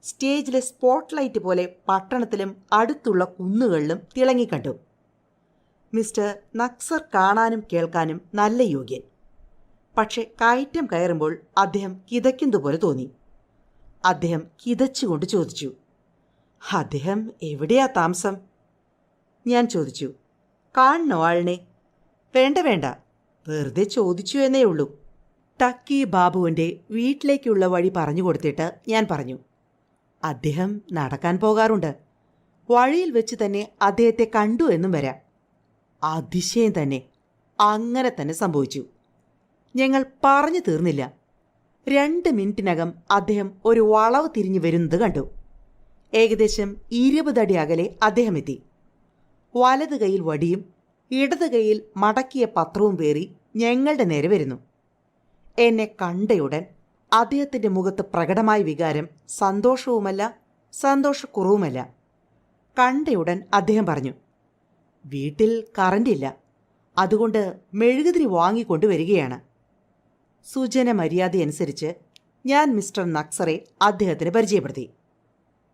സ്റ്റേജിലെ സ്പോട്ട്ലൈറ്റ് പോലെ പട്ടണത്തിലും അടുത്തുള്ള കുന്നുകളിലും തിളങ്ങിക്കണ്ടു. മിസ്റ്റർ നക്സർ കാണാനും കേൾക്കാനും നല്ല യോഗ്യൻ. പക്ഷെ കയറ്റം കയറുമ്പോൾ അദ്ദേഹം കിതയ്ക്കുന്നതുപോലെ തോന്നി. അദ്ദേഹം കിതച്ചുകൊണ്ട് ചോദിച്ചു, അദ്ദേഹം എവിടെയാ താമസം? ഞാൻ ചോദിച്ചു, കാണണോ ആളിനെ? വേണ്ട വേണ്ട, വെറുതെ ചോദിച്ചു എന്നേ ഉള്ളൂ. ടക്കി ബാബുവിൻ്റെ വീട്ടിലേക്കുള്ള വഴി പറഞ്ഞു കൊടുത്തിട്ട് ഞാൻ പറഞ്ഞു, അദ്ദേഹം നടക്കാൻ പോകാറുണ്ട്. വഴിയിൽ വെച്ച് തന്നെ അദ്ദേഹത്തെ കണ്ടു എന്നും വരാം. അതിശയം തന്നെ. അങ്ങനെ തന്നെ സംഭവിച്ചു. ഞങ്ങൾ പറഞ്ഞു തീർന്നില്ല. 2 മിനിറ്റിനകം അദ്ദേഹം ഒരു വളവ് തിരിഞ്ഞു വരുന്നത് കണ്ടു. ഏകദേശം 20 അടി അകലെ അദ്ദേഹം എത്തി. വലത് കൈയിൽ വടിയും ഇടത് കൈയിൽ മടക്കിയ പത്രവും പേറി ഞങ്ങളുടെ നേരെ വരുന്നു. എന്നെ കണ്ടയുടൻ അദ്ദേഹത്തിൻ്റെ മുഖത്ത് പ്രകടമായ വികാരം സന്തോഷവുമല്ല സന്തോഷക്കുറവുമല്ല. കണ്ടയുടൻ അദ്ദേഹം പറഞ്ഞു, വീട്ടിൽ കറണ്ടില്ല, അതുകൊണ്ട് മെഴുകുതിരി വാങ്ങിക്കൊണ്ടുവരികയാണ്. സുജന മര്യാദയനുസരിച്ച് ഞാൻ മിസ്റ്റർ നക്സറെ അദ്ദേഹത്തിന് പരിചയപ്പെടുത്തി.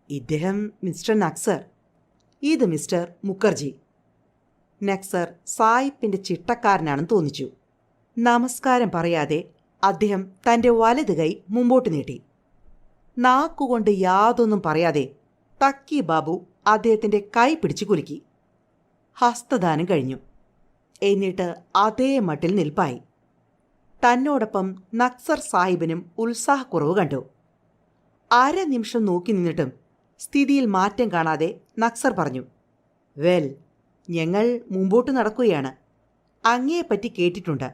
ഇദ്ദേഹം മിസ്റ്റർ നക്സർ, ഇത് മിസ്റ്റർ മുഖർജി. നക്സർ സായിപ്പിൻ്റെ ചിട്ടക്കാരനാണെന്ന് തോന്നിച്ചു. നമസ്കാരം പറയാതെ അദ്ദേഹം തൻ്റെ വലത് കൈ മുമ്പോട്ട് നീട്ടി. നാക്കുകൊണ്ട് യാതൊന്നും പറയാതെ തക്കി ബാബു അദ്ദേഹത്തിൻ്റെ കൈ പിടിച്ചു കുലുക്കി. ഹസ്തദാനം കഴിഞ്ഞു. എന്നിട്ട് അതേ മട്ടിൽ നിൽപ്പായി. തന്നോടൊപ്പം നക്സർ സാഹിബിനും ഉത്സാഹക്കുറവ് കണ്ടു. 1/2 നിമിഷം നോക്കി നിന്നിട്ടും സ്ഥിതിയിൽ മാറ്റം കാണാതെ നക്സർ പറഞ്ഞു, വെൽ, ഞങ്ങൾ മുമ്പോട്ട് നടക്കുകയാണ്. അങ്ങയെപ്പറ്റി കേട്ടിട്ടുണ്ട്.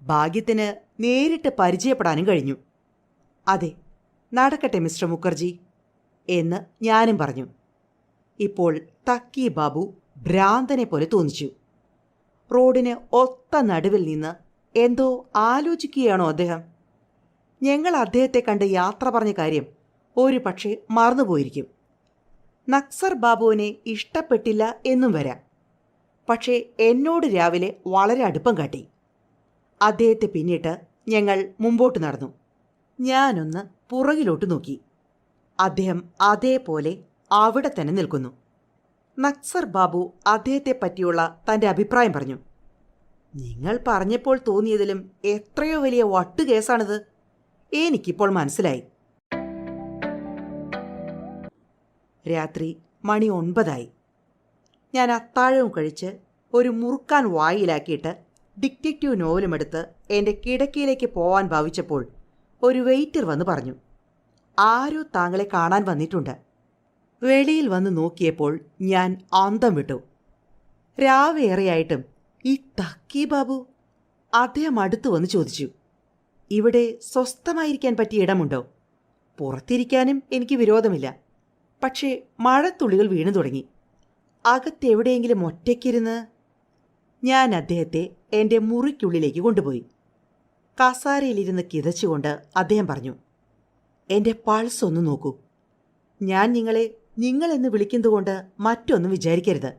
ഭാഗ്യത്തിന് നേരിട്ട് പരിചയപ്പെടാനും കഴിഞ്ഞു. അതെ, നടക്കട്ടെ മിസ്റ്റർ മുഖർജി എന്ന് ഞാനും പറഞ്ഞു. ഇപ്പോൾ തക്കി ബാബു ഭ്രാന്തനെ പോലെ തോന്നിച്ചു. റോഡിന് ഒത്ത നടുവിൽ നിന്ന് എന്തോ ആലോചിക്കുകയാണോ അദ്ദേഹം? ഞങ്ങൾ അദ്ദേഹത്തെ കണ്ട് യാത്ര പറഞ്ഞ കാര്യം ഒരു പക്ഷേ മറന്നുപോയിരിക്കും. നക്സർ ബാബുവിനെ ഇഷ്ടപ്പെട്ടില്ല എന്നും വരാം. പക്ഷേ എന്നോട് രാവിലെ വളരെ അടുപ്പം കാട്ടി. അദ്ദേഹത്തെ പിന്നിട്ട് ഞങ്ങൾ മുമ്പോട്ട് നടന്നു. ഞാനൊന്ന് പുറകിലോട്ട് നോക്കി. അദ്ദേഹം അതേപോലെ അവിടെ തന്നെ നിൽക്കുന്നു. നക്സർ ബാബു അദ്ദേഹത്തെ പറ്റിയുള്ള തൻ്റെ അഭിപ്രായം പറഞ്ഞു. നിങ്ങൾ പറഞ്ഞപ്പോൾ തോന്നിയതിലും എത്രയോ വലിയ വട്ടുകേസാണിത്. എനിക്കിപ്പോൾ മനസ്സിലായി. രാത്രി മണി 9 ഞാൻ അത്താഴവും കഴിച്ച് ഒരു മുറുക്കാൻ വായിലാക്കിയിട്ട് ഡിറ്റക്റ്റീവ് നോവലുമെടുത്ത് എൻ്റെ കിടക്കയിലേക്ക് പോവാൻ ഭാവിച്ചപ്പോൾ ഒരു വെയിറ്റർ വന്ന് പറഞ്ഞു, ആരോ താങ്കളെ കാണാൻ വന്നിട്ടുണ്ട്. വെളിയിൽ വന്ന് നോക്കിയപ്പോൾ ഞാൻ അന്തം വിട്ടു. രാവേറെയായിട്ടും ഈ തക്കി ബാബു? അദ്ദേഹം അടുത്തു വന്ന് ചോദിച്ചു, ഇവിടെ സ്വസ്ഥമായിരിക്കാൻ പറ്റിയ ഇടമുണ്ടോ? പുറത്തിരിക്കാനും എനിക്ക് വിരോധമില്ല. പക്ഷേ മഴത്തുള്ളികൾ വീണു തുടങ്ങി. അകത്തെവിടെയെങ്കിലും ഒറ്റയ്ക്കിരുന്ന്? ഞാൻ അദ്ദേഹത്തെ എൻ്റെ മുറിക്കുള്ളിലേക്ക് കൊണ്ടുപോയി. കസാരയിലിരുന്ന് കിതച്ചുകൊണ്ട് അദ്ദേഹം പറഞ്ഞു, എൻ്റെ പൾസ് ഒന്ന് നോക്കൂ. ഞാൻ നിങ്ങളെ നിങ്ങളെന്ന് വിളിക്കുന്നതുകൊണ്ട് മറ്റൊന്നും വിചാരിക്കരുത്.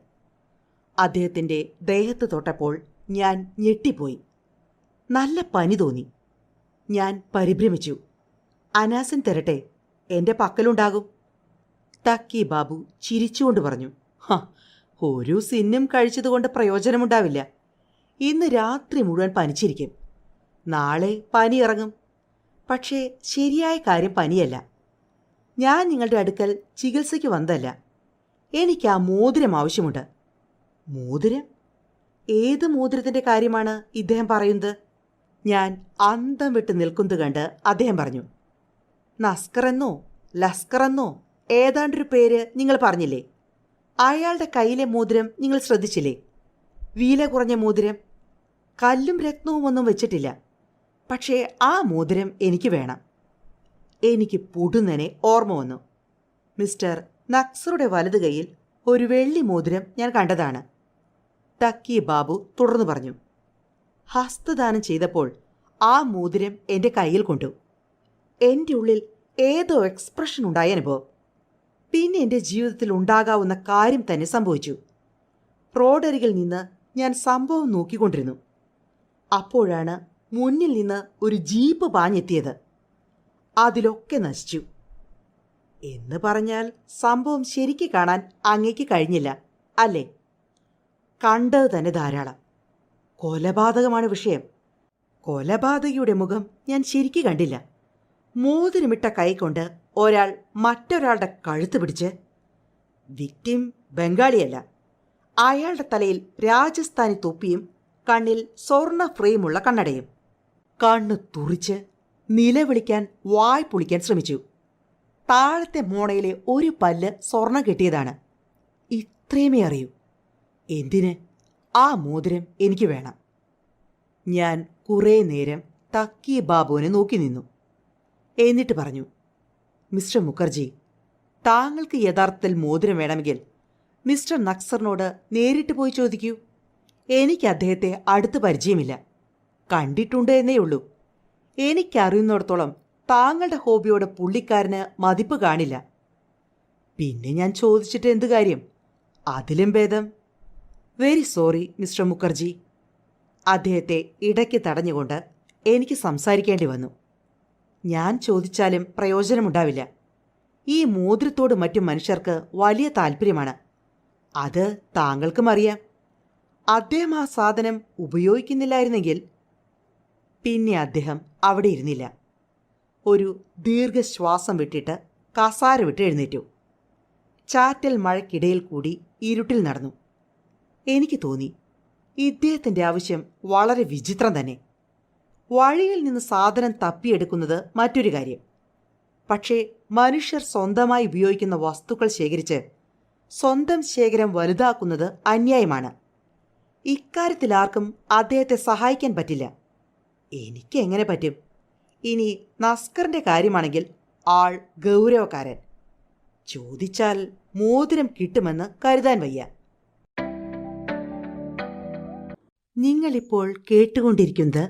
അദ്ദേഹത്തിൻ്റെ ദേഹത്ത് തൊട്ടപ്പോൾ ഞാൻ ഞെട്ടിപ്പോയി. നല്ല പനി തോന്നി. ഞാൻ പരിഭ്രമിച്ചു. അനാസിൻ തരട്ടെ, എൻ്റെ പക്കലുണ്ടാകും. തക്കി ബാബു ചിരിച്ചുകൊണ്ട് പറഞ്ഞു, ഒരു സിന്നും കഴിച്ചതുകൊണ്ട് പ്രയോജനമുണ്ടാവില്ല. ഇന്ന് രാത്രി മുഴുവൻ പനിച്ചിരിക്കും. നാളെ പനി ഇറങ്ങും. പക്ഷേ ശരിയായ കാര്യം പനിയല്ല. ഞാൻ നിങ്ങളുടെ അടുക്കൽ ചികിത്സയ്ക്ക് വന്നതല്ല. എനിക്ക് ആ മോതിരം ആവശ്യമുണ്ട്. മോതിരം? ഏത് മോതിരത്തിൻ്റെ കാര്യമാണ് ഇദ്ദേഹം പറയുന്നത്? ഞാൻ അന്തം വിട്ട് നിൽക്കുന്നത് കണ്ട് അദ്ദേഹം പറഞ്ഞു, നസ്കറെന്നോ ലസ്കറെന്നോ ഏതാണ്ടൊരു പേര് നിങ്ങൾ പറഞ്ഞില്ലേ? അയാളുടെ കയ്യിലെ മോതിരം നിങ്ങൾ ശ്രദ്ധിച്ചില്ലേ? വില കുറഞ്ഞ മോതിരം. കല്ലും രത്നവും ഒന്നും വെച്ചിട്ടില്ല. പക്ഷേ ആ മോതിരം എനിക്ക് വേണം. എനിക്ക് പൊടുന്നനെ ഓർമ്മ വന്നു. മിസ്റ്റർ നക്സറുടെ വലതു കൈയിൽ ഒരു വെള്ളി മോതിരം ഞാൻ കണ്ടതാണ്. തക്കി ബാബു തുടർന്നു പറഞ്ഞു, ഹസ്തദാനം ചെയ്തപ്പോൾ ആ മോതിരം എൻ്റെ കയ്യിൽ കൊണ്ടു. എൻ്റെ ഉള്ളിൽ ഏതോ എക്സ്പ്രഷൻ ഉണ്ടായ അനുഭവം. പിന്നെ എൻ്റെ ജീവിതത്തിൽ ഉണ്ടാകാവുന്ന കാര്യം തന്നെ സംഭവിച്ചു. റോഡരികിൽ നിന്ന് ഞാൻ സംഭവം നോക്കിക്കൊണ്ടിരുന്നു. അപ്പോഴാണ് മുന്നിൽ നിന്ന് ഒരു ജീപ്പ് പാഞ്ഞെത്തിയത്. അതിലൊക്കെ നശിച്ചു. എന്ന് പറഞ്ഞാൽ സംഭവം ശരിക്ക് കാണാൻ അങ്ങേക്ക് കഴിഞ്ഞില്ല അല്ലേ? കണ്ടത് തന്നെ ധാരാളം. കൊലപാതകമാണ് വിഷയം. കൊലപാതകിയുടെ മുഖം ഞാൻ ശരിക്ക് കണ്ടില്ല. മോതിരമിട്ട കൈകൊണ്ട് ഒരാൾ മറ്റൊരാളുടെ കഴുത്ത് പിടിച്ച്. വിക്ടിം ബംഗാളിയല്ല. അയാളുടെ തലയിൽ രാജസ്ഥാനി തൊപ്പിയും കണ്ണിൽ സ്വർണ്ണ ഫ്രെയിമുള്ള കണ്ണടയും. കണ്ണ് തുറിച്ച് നിലവിളിക്കാൻ വായ് പൊളിക്കാൻ ശ്രമിച്ചു. താഴത്തെ മോണയിലെ ഒരു പല്ല് സ്വർണം കെട്ടിയതാണ്. ഇത്രയുമേ അറിയൂ. എന്തിന്? ആ മോതിരം എനിക്ക് വേണം. ഞാൻ കുറേ നേരം തക്കി ബാബുവിനെ നോക്കി നിന്നു. എന്നിട്ട് പറഞ്ഞു, മിസ്റ്റർ മുഖർജി, താങ്കൾക്ക് യഥാർത്ഥത്തിൽ മോതിരം വേണമെങ്കിൽ മിസ്റ്റർ നക്സറിനോട് നേരിട്ട് പോയി ചോദിക്കൂ. എനിക്ക് അദ്ദേഹത്തെ അടുത്ത് പരിചയമില്ല. കണ്ടിട്ടുണ്ട് എന്നേ ഉള്ളൂ. എനിക്കറിയുന്നിടത്തോളം താങ്കളുടെ ഹോബിയോട് പുള്ളിക്കാരന് മതിപ്പ് കാണില്ല. പിന്നെ ഞാൻ ചോദിച്ചിട്ട് എന്ത് കാര്യം? അതിലും ഭേദം. Very sorry mister Mukherjee. അദ്ദേഹത്തെ ഇടയ്ക്ക് തടഞ്ഞുകൊണ്ട് എനിക്ക് സംസാരിക്കേണ്ടി വന്നു. ഞാൻ ചോദിച്ചാലും പ്രയോജനമുണ്ടാവില്ല. ഈ മോതിരത്തോട് മറ്റു മനുഷ്യർക്ക് വലിയ താല്പര്യമാണ്. അത് താങ്കൾക്കും അറിയാം. അദ്ദേഹം ആ സാധനം ഉപയോഗിക്കുന്നില്ലായിരുന്നെങ്കിൽ. പിന്നെ അദ്ദേഹം അവിടെ ഇരുന്നില്ല. ഒരു ദീർഘശ്വാസം വിട്ടിട്ട് കസാര വിട്ട് എഴുന്നേറ്റു. ചാറ്റൽ മഴയ്ക്കിടയിൽ കൂടി ഇരുട്ടിൽ നടന്നു. എനിക്ക് തോന്നി, ഇദ്ദേഹത്തിൻ്റെ ആവശ്യം വളരെ വിചിത്രം തന്നെ. വഴിയിൽ നിന്ന് സാധനം തപ്പിയെടുക്കുന്നത് മറ്റൊരു കാര്യം. പക്ഷേ മനുഷ്യർ സ്വന്തമായി ഉപയോഗിക്കുന്ന വസ്തുക്കൾ ശേഖരിച്ച് സ്വന്തം ശേഖരം വലുതാക്കുന്നത് അന്യായമാണ്. ഇക്കാര്യത്തിൽ ആർക്കും അദ്ദേഹത്തെ സഹായിക്കാൻ പറ്റില്ല. എനിക്ക് എങ്ങനെ പറ്റും? ഇനി നസ്കറിൻ്റെ കാര്യമാണെങ്കിൽ ആൾ ഗൗരവക്കാരൻ. ചോദിച്ചാൽ മോതിരം കിട്ടുമെന്ന് കരുതാൻ വയ്യ. നിങ്ങളിപ്പോൾ കേട്ടുകൊണ്ടിരിക്കുന്നത്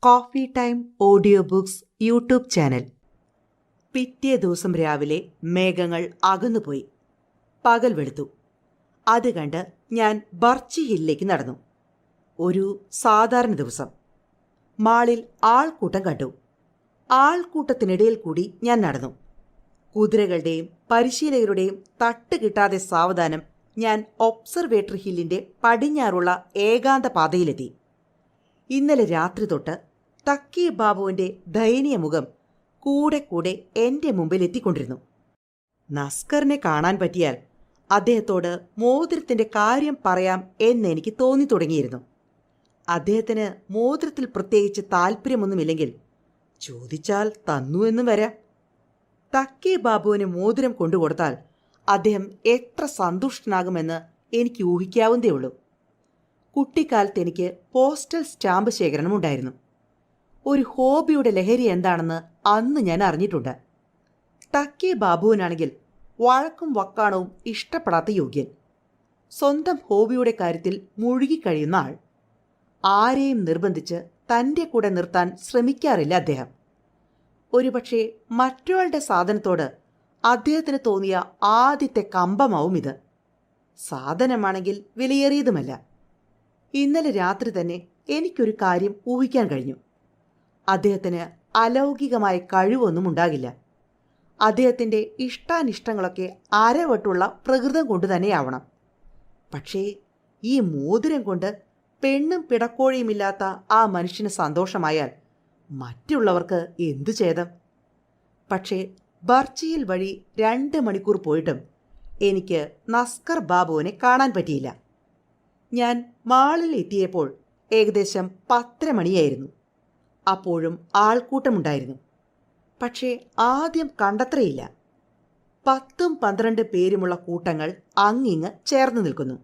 coffee time audio books YouTube channel. പിറ്റേ ദിവസം രാവിലെ മേഘങ്ങൾ അകന്നുപോയി. പകൽ വെളുത്തു. അത് കണ്ട് ഞാൻ ബർച്ചി ഹില്ലിലേക്ക് നടന്നു. ഒരു സാധാരണ ദിവസം. മാളിൽ ആൾക്കൂട്ടം കണ്ടു. ആൾക്കൂട്ടത്തിനിടയിൽ കൂടി ഞാൻ നടന്നു. കുതിരകളുടെയും പരിശീലകരുടെയും തട്ട് കിട്ടാതെ സാവധാനം ഞാൻ ഒബ്സർവേറ്ററി ഹില്ലിൻ്റെ പടിഞ്ഞാറുള്ള ഏകാന്ത പാതയിലെത്തി. ഇന്നലെ രാത്രി തൊട്ട് തക്കി ബാബുവിൻ്റെ ദയനീയ മുഖം കൂടെ കൂടെ എൻ്റെ മുമ്പിൽ എത്തിക്കൊണ്ടിരുന്നു. നസ്കറിനെ കാണാൻ പറ്റിയാൽ അദ്ദേഹത്തോട് മോതിരത്തിൻ്റെ കാര്യം പറയാം എന്നെനിക്ക് തോന്നി തുടങ്ങിയിരുന്നു. അദ്ദേഹത്തിന് മോതിരത്തിൽ പ്രത്യേകിച്ച് താല്പര്യമൊന്നുമില്ലെങ്കിൽ ചോദിച്ചാൽ തന്നു എന്നും വരാം. തക്കി ബാബുവിന് മോതിരം കൊണ്ടുകൊടുത്താൽ അദ്ദേഹം എത്ര സന്തുഷ്ടനാകുമെന്ന് എനിക്ക് ഊഹിക്കാവുന്നതേ ഉള്ളൂ. കുട്ടിക്കാലത്ത് എനിക്ക് പോസ്റ്റൽ സ്റ്റാമ്പ് ശേഖരണമുണ്ടായിരുന്നു. ഒരു ഹോബിയുടെ ലഹരി എന്താണെന്ന് അന്ന് ഞാൻ അറിഞ്ഞിട്ടുണ്ട്. തക്കി ബാബുവിനാണെങ്കിൽ വഴക്കും വക്കാണവും ഇഷ്ടപ്പെടാത്ത യോഗ്യൻ. സ്വന്തം ഹോബിയുടെ കാര്യത്തിൽ മുഴുകിക്കഴിയുന്ന ആൾ. ആരെയും നിർബന്ധിച്ച് തൻ്റെ കൂടെ നിർത്താൻ ശ്രമിക്കാറില്ല അദ്ദേഹം. ഒരുപക്ഷെ മറ്റൊരാളുടെ സാധനത്തോട് അദ്ദേഹത്തിന് തോന്നിയ ആദ്യത്തെ കമ്പമാവും ഇത്. സാധനമാണെങ്കിൽ വിലയേറിയതുമല്ല. ഇന്നലെ രാത്രി തന്നെ എനിക്കൊരു കാര്യം ഊഹിക്കാൻ കഴിഞ്ഞു. അദ്ദേഹത്തിന് അലൗകികമായ കഴിവൊന്നും ഉണ്ടാകില്ല. അദ്ദേഹത്തിൻ്റെ ഇഷ്ടാനിഷ്ടങ്ങളൊക്കെ അരവട്ടുള്ള പ്രകൃതം കൊണ്ട് തന്നെയാവണം. പക്ഷേ ഈ മോതിരം കൊണ്ട് പെണ്ണും പിടക്കോഴിയുമില്ലാത്ത ആ മനുഷ്യന് സന്തോഷമായാൽ മറ്റുള്ളവർക്ക് എന്തു ഛേദം? പക്ഷേ ബർച്ചിയിൽ വഴി 2 മണിക്കൂർ പോയിട്ടും എനിക്ക് നസ്കർ ബാബുവിനെ കാണാൻ പറ്റിയില്ല. ഞാൻ മാളിൽ എത്തിയപ്പോൾ ഏകദേശം 10 മണിയായിരുന്നു. അപ്പോഴും ആൾക്കൂട്ടമുണ്ടായിരുന്നു. പക്ഷേ ആദ്യം കണ്ടത്രയില്ല. 10-12 പേരുമുള്ള കൂട്ടങ്ങൾ അങ്ങിങ്ങ് ചേർന്ന് നിൽക്കുന്നു.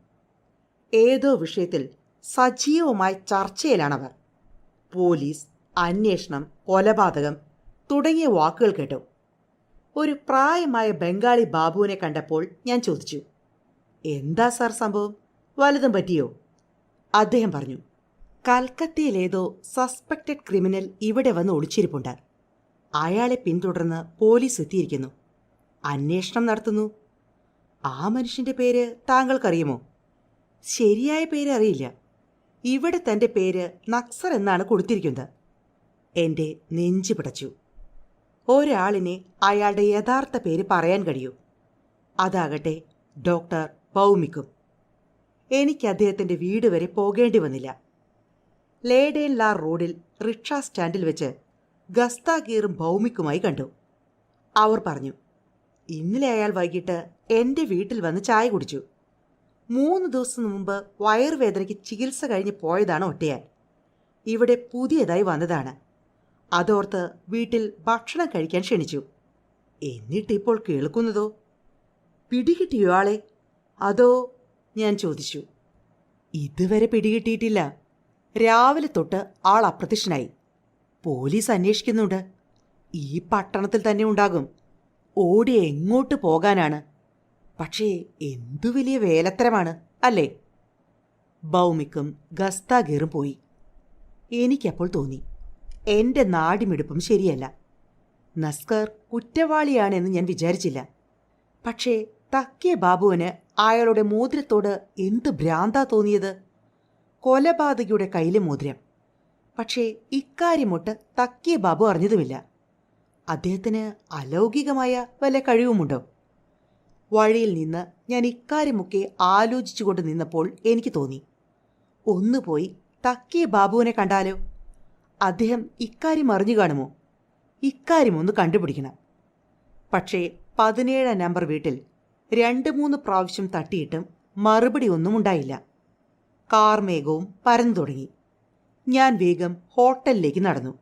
ഏതോ വിഷയത്തിൽ സജീവമായ ചർച്ചയിലാണവർ. പോലീസ്, അന്വേഷണം, കൊലപാതകം തുടങ്ങിയ വാക്കുകൾ കേട്ടു. ഒരു പ്രായമായ ബംഗാളി ബാബുവിനെ കണ്ടപ്പോൾ ഞാൻ ചോദിച്ചു, എന്താ സാർ സംഭവം? വലുതും പറ്റിയോ? അദ്ദേഹം പറഞ്ഞു, കൽക്കത്തയിലേതോ സസ്പെക്റ്റഡ് ക്രിമിനൽ ഇവിടെ വന്ന് ഒളിച്ചിരിപ്പുണ്ട്. അയാളെ പിന്തുടർന്ന് പോലീസ് എത്തിയിരിക്കുന്നു. അന്വേഷണം നടത്തുന്നു. ആ മനുഷ്യൻ്റെ പേര് താങ്കൾക്കറിയുമോ? ശരിയായ പേര് അറിയില്ല. ഇവിടെ തൻ്റെ പേര് നക്സർ എന്നാണ് കൊടുത്തിരിക്കുന്നത്. എൻ്റെ നെഞ്ചു പിടച്ചു. ഒരാളിനെ അയാളുടെ യഥാർത്ഥ പേര് പറയാൻ കഴിയൂ. അതാകട്ടെ ഡോക്ടർ ഭൗമിക്കും. എനിക്ക് അദ്ദേഹത്തിൻ്റെ വീട് വരെ പോകേണ്ടി വന്നില്ല. ലേഡേൻ ലാർ റോഡിൽ റിക്ഷാ സ്റ്റാൻഡിൽ വെച്ച് ഗസ്താഗീറും ഭൗമിക്കുമായി കണ്ടു. അവർ പറഞ്ഞു, ഇന്നലെ അയാൾ വൈകിട്ട് എൻ്റെ വീട്ടിൽ വന്ന് ചായ കുടിച്ചു. 3 ദിവസം മുമ്പ് വയറുവേദനയ്ക്ക് ചികിത്സ കഴിഞ്ഞ് പോയതാണ് ഒറ്റയാൻ. ഇവിടെ പുതിയതായി വന്നതാണ്. അതോർത്ത് വീട്ടിൽ ഭക്ഷണം കഴിക്കാൻ ക്ഷണിച്ചു. എന്നിട്ടിപ്പോൾ കേൾക്കുന്നതോ? പിടികിട്ടിയോ ആളെ? അതോ? ഞാൻ ചോദിച്ചു. ഇതുവരെ പിടികിട്ടിയിട്ടില്ല. രാവിലെ തൊട്ട് ആൾ അപ്രത്യക്ഷനായി. പോലീസ് അന്വേഷിക്കുന്നുണ്ട്. ഈ പട്ടണത്തിൽ തന്നെ ഉണ്ടാകും. ഓടി എങ്ങോട്ട് പോകാനാണ്? പക്ഷേ എന്തു വലിയ വേലത്തരമാണ് അല്ലേ? ഭൗമിക്കും ഗസ്താഗീറും പോയി. എനിക്കപ്പോൾ തോന്നി, എൻ്റെ നാടിമിടുപ്പും ശരിയല്ല. നസ്കർ കുറ്റവാളിയാണെന്ന് ഞാൻ വിചാരിച്ചില്ല. പക്ഷേ തക്കിയ ബാബുവിന് അയാളുടെ മോതിരത്തോട് എന്ത് ഭ്രാന്താ തോന്നിയത്? കൊലപാതകിയുടെ കയ്യിലെ മോതിരം. പക്ഷേ ഇക്കാര്യമൊട്ട് തക്കിയ ബാബു അറിഞ്ഞതുമില്ല. അദ്ദേഹത്തിന് അലൗകികമായ വല്ല കഴിവുമുണ്ടോ? വഴിയിൽ നിന്ന് ഞാൻ ഇക്കാര്യമൊക്കെ ആലോചിച്ചുകൊണ്ട് നിന്നപ്പോൾ എനിക്ക് തോന്നി, ഒന്ന് പോയി തക്കിയ ബാബുവിനെ കണ്ടാലോ? അദ്ദേഹം ഇക്കാര്യം അറിഞ്ഞു കാണുമോ? ഇക്കാര്യമൊന്ന് കണ്ടുപിടിക്കണം. പക്ഷേ 17 നമ്പർ വീട്ടിൽ 2-3 പ്രാവശ്യം തട്ടിയിട്ടും മറുപടി ഒന്നും ഉണ്ടായില്ല. കാർമേഘവും പരന്നു തുടങ്ങി. ഞാൻ വേഗം ഹോട്ടലിലേക്ക് നടന്നു.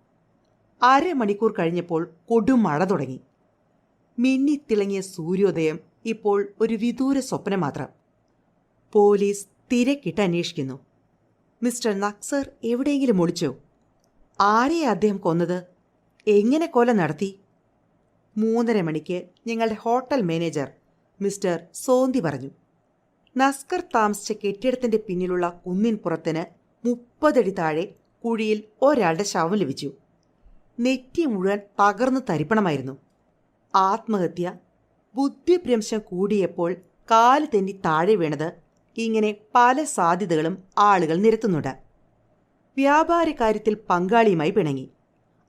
1/2 മണിക്കൂർ കഴിഞ്ഞപ്പോൾ കൊടുമഴ തുടങ്ങി. മിന്നിത്തിളങ്ങിയ സൂര്യോദയം ഇപ്പോൾ ഒരു വിദൂര സ്വപ്നം മാത്രം. പോലീസ് തിരക്കിട്ട് അന്വേഷിക്കുന്നു. മിസ്റ്റർ നക്സർ എവിടെയെങ്കിലും ഒളിച്ചോ? ആരെയാ അദ്ദേഹം കൊന്നത്? എങ്ങനെ കൊല നടത്തി? 3:30 മണിക്ക് ഞങ്ങളുടെ ഹോട്ടൽ മാനേജർ മിസ്റ്റർ സോന്തി പറഞ്ഞു, നസ്കർ താമസിച്ച കെട്ടിടത്തിൻ്റെ പിന്നിലുള്ള കുന്നിൻ പുറത്തിന് 30 അടി താഴെ കുഴിയിൽ ഒരാളുടെ ശവം ലഭിച്ചു. നെറ്റി മുഴുവൻ തകർന്ന് തരിപ്പണമായിരുന്നു. ആത്മഹത്യ. ബുദ്ധിഭ്രംശം കൂടിയപ്പോൾ കാല് തെന്നി താഴെ വീണത്. ഇങ്ങനെ പല സാധ്യതകളും ആളുകൾ നിരത്തുന്നുണ്ട്. വ്യാപാരകാര്യത്തിൽ പങ്കാളിയുമായി പിണങ്ങി.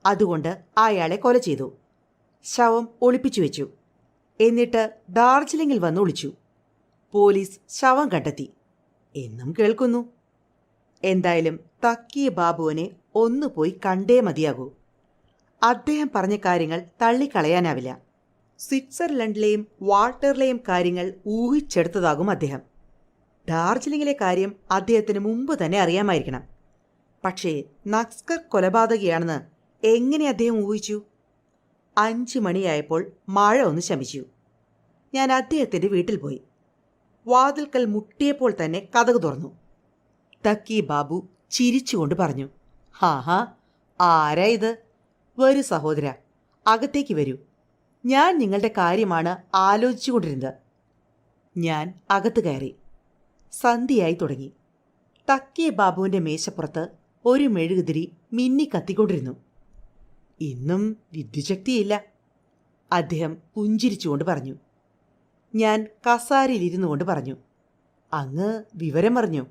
അതുകൊണ്ട് അയാളെ കൊല ചെയ്തു. ശവം ഒളിപ്പിച്ചു വെച്ചു. എന്നിട്ട് ഡാർജിലിംഗിൽ വന്ന് ഒളിച്ചു. പോലീസ് ശവം കണ്ടെത്തി എന്നും കേൾക്കുന്നു. എന്തായാലും തക്കിയ ബാബുവിനെ ഒന്ന് പോയി കണ്ടേ മതിയാകൂ. അദ്ദേഹം പറഞ്ഞ കാര്യങ്ങൾ തള്ളിക്കളയാനാവില്ല. സ്വിറ്റ്സർലൻഡിലെയും വാൾട്ടറിലെയും കാര്യങ്ങൾ ഊഹിച്ചെടുത്തതാകും അദ്ദേഹം. ഡാർജിലിംഗിലെ കാര്യം അദ്ദേഹത്തിന് മുമ്പ് തന്നെ അറിയാമായിരിക്കണം. പക്ഷേ നക്സർ കൊലപാതകിയാണെന്ന് എങ്ങനെ അദ്ദേഹം ഊഹിച്ചു? 5 മണിയായപ്പോൾ മഴ ഒന്ന് ശമിച്ചു. ഞാൻ അദ്ദേഹത്തിൻ്റെ വീട്ടിൽ പോയി. വാതിൽക്കൽ മുട്ടിയപ്പോൾ തന്നെ കതക് തുറന്നു. തക്കി ബാബു ചിരിച്ചുകൊണ്ട് പറഞ്ഞു, ഹാ, ആരാ ഇത്? വരൂ സഹോദര, അകത്തേക്ക് വരൂ. ഞാൻ നിങ്ങളുടെ കാര്യമാണ് ആലോചിച്ചുകൊണ്ടിരുന്നത്. ഞാൻ അകത്ത് കയറി. സന്ധ്യയായി തുടങ്ങി. തക്കിയ ബാബുവിൻ്റെ മേശപ്പുറത്ത് ഒരു മെഴുകുതിരി മിന്നി കത്തിക്കൊണ്ടിരുന്നു. ഇന്നും വിദ്യുശക്തിയില്ല. അദ്ദേഹം പുഞ്ചിരിച്ചുകൊണ്ട് പറഞ്ഞു. ഞാൻ കസാരയിലിരുന്നു കൊണ്ട് പറഞ്ഞു, അങ്ങ് വിവരം അറിഞ്ഞോ?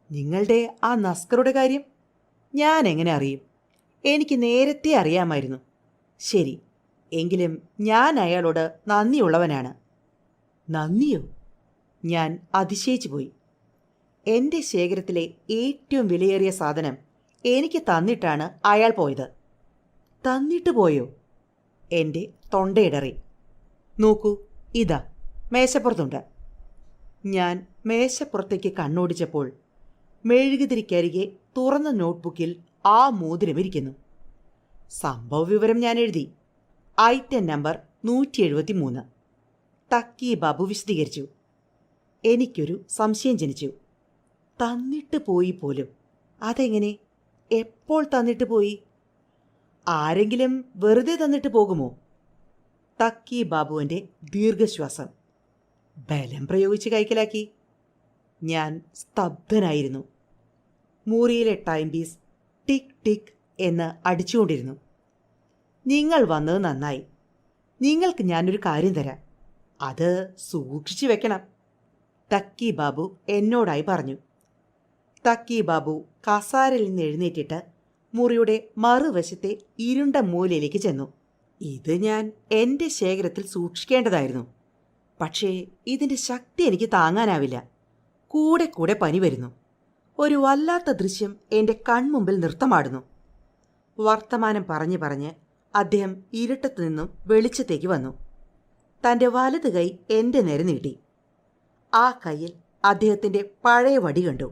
നിങ്ങളുടെ ആ നസ്കറുടെ കാര്യം ഞാൻ എങ്ങനെ അറിയും? എനിക്ക് നേരത്തെ അറിയാമായിരുന്നു. ശരി, എങ്കിലും ഞാൻ അയാളോട് നന്ദിയുള്ളവനാണ്. നന്ദിയോ? ഞാൻ അതിശയിച്ചു പോയി. എൻ്റെ ശേഖരത്തിലെ ഏറ്റവും വിലയേറിയ സാധനം എനിക്ക് തന്നിട്ടാണ് അയാൾ പോയത്. തന്നിട്ട് പോയോ? എൻ്റെ തൊണ്ടയിടറി. നോക്കൂ, ഇതാ മേശപ്പുറത്തുണ്ട്. ഞാൻ മേശപ്പുറത്തേക്ക് കണ്ണോടിച്ചപ്പോൾ മെഴുകുതിരിക്കരികെ തുറന്ന നോട്ട്ബുക്കിൽ ആ മോതിരം ഇരിക്കുന്നു. സംഭവ വിവരം ഞാൻ എഴുതി. Item number 173. തക്കി ബാബു വിശദീകരിച്ചു. എനിക്കൊരു സംശയം ജനിച്ചു. തന്നിട്ട് പോയി പോലും. അതെങ്ങനെ? എപ്പോൾ തന്നിട്ട് പോയി? ആരെങ്കിലും വെറുതെ തന്നിട്ട് പോകുമോ? തക്കി ബാബുവിൻ്റെ ദീർഘശ്വാസം. ബലം പ്രയോഗിച്ച് കൈക്കലാക്കി. ഞാൻ സ്തബ്ധനായിരുന്നു. മുറിയിലെ ടൈം പീസ് ടിക് ടിക് എന്ന് അടിച്ചുകൊണ്ടിരുന്നു. നിങ്ങൾ വന്നത് നന്നായി. നിങ്ങൾക്ക് ഞാനൊരു കാര്യം തരാം. അത് സൂക്ഷിച്ചു വെക്കണം, തക്കി ബാബു എന്നോടായി പറഞ്ഞു. തക്കി ബാബു കസാരയിൽ നിന്ന് എഴുന്നേറ്റിട്ട് മുറിയുടെ മറുവശത്തെ ഇരുണ്ട മൂലയിലേക്ക് ചെന്നു. ഇത് ഞാൻ എൻ്റെ ശേഖരത്തിൽ സൂക്ഷിക്കേണ്ടതായിരുന്നു. പക്ഷേ ഇതിൻ്റെ ശക്തി എനിക്ക് താങ്ങാനാവില്ല. കൂടെ കൂടെ പനി വരുന്നു. ഒരു വല്ലാത്ത ദൃശ്യം എൻ്റെ കൺമുമ്പിൽ നൃത്തമാടുന്നു. വർത്തമാനം പറഞ്ഞു പറഞ്ഞ് അദ്ദേഹം ഇരുട്ടത്തു നിന്നും വെളിച്ചത്തേക്ക് വന്നു. തൻ്റെ വലത് കൈ എൻ്റെ നേരെ നീട്ടി. ആ കൈയിൽ അദ്ദേഹത്തിൻ്റെ പഴയ വടി കണ്ടു.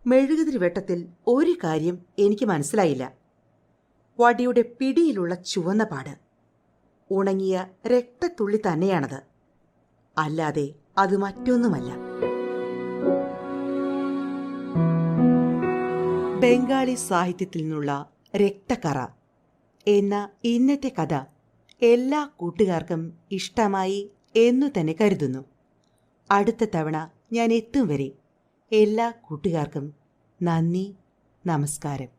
മെഴുകുതിരി വെട്ടത്തിൽ ഒരു കാര്യം എനിക്ക് മനസ്സിലായില്ല. വടിയുടെ പിടിയിലുള്ള ചുവന്ന പാട് ഉണങ്ങിയ രക്തത്തുള്ളി തന്നെയാണത്, അല്ലാതെ അത് മറ്റൊന്നുമല്ല. ബംഗാളി സാഹിത്യത്തിൽ നിന്നുള്ള രക്തക്കറ എന്ന ഇന്നത്തെ കഥ എല്ലാ കൂട്ടുകാർക്കും ഇഷ്ടമായി എന്നു തന്നെ കരുതുന്നു. അടുത്ത തവണ ഞാൻ എത്തും വരെ എല്ലാ കൂട്ടുകാർക്കും നന്ദി, നമസ്കാരം.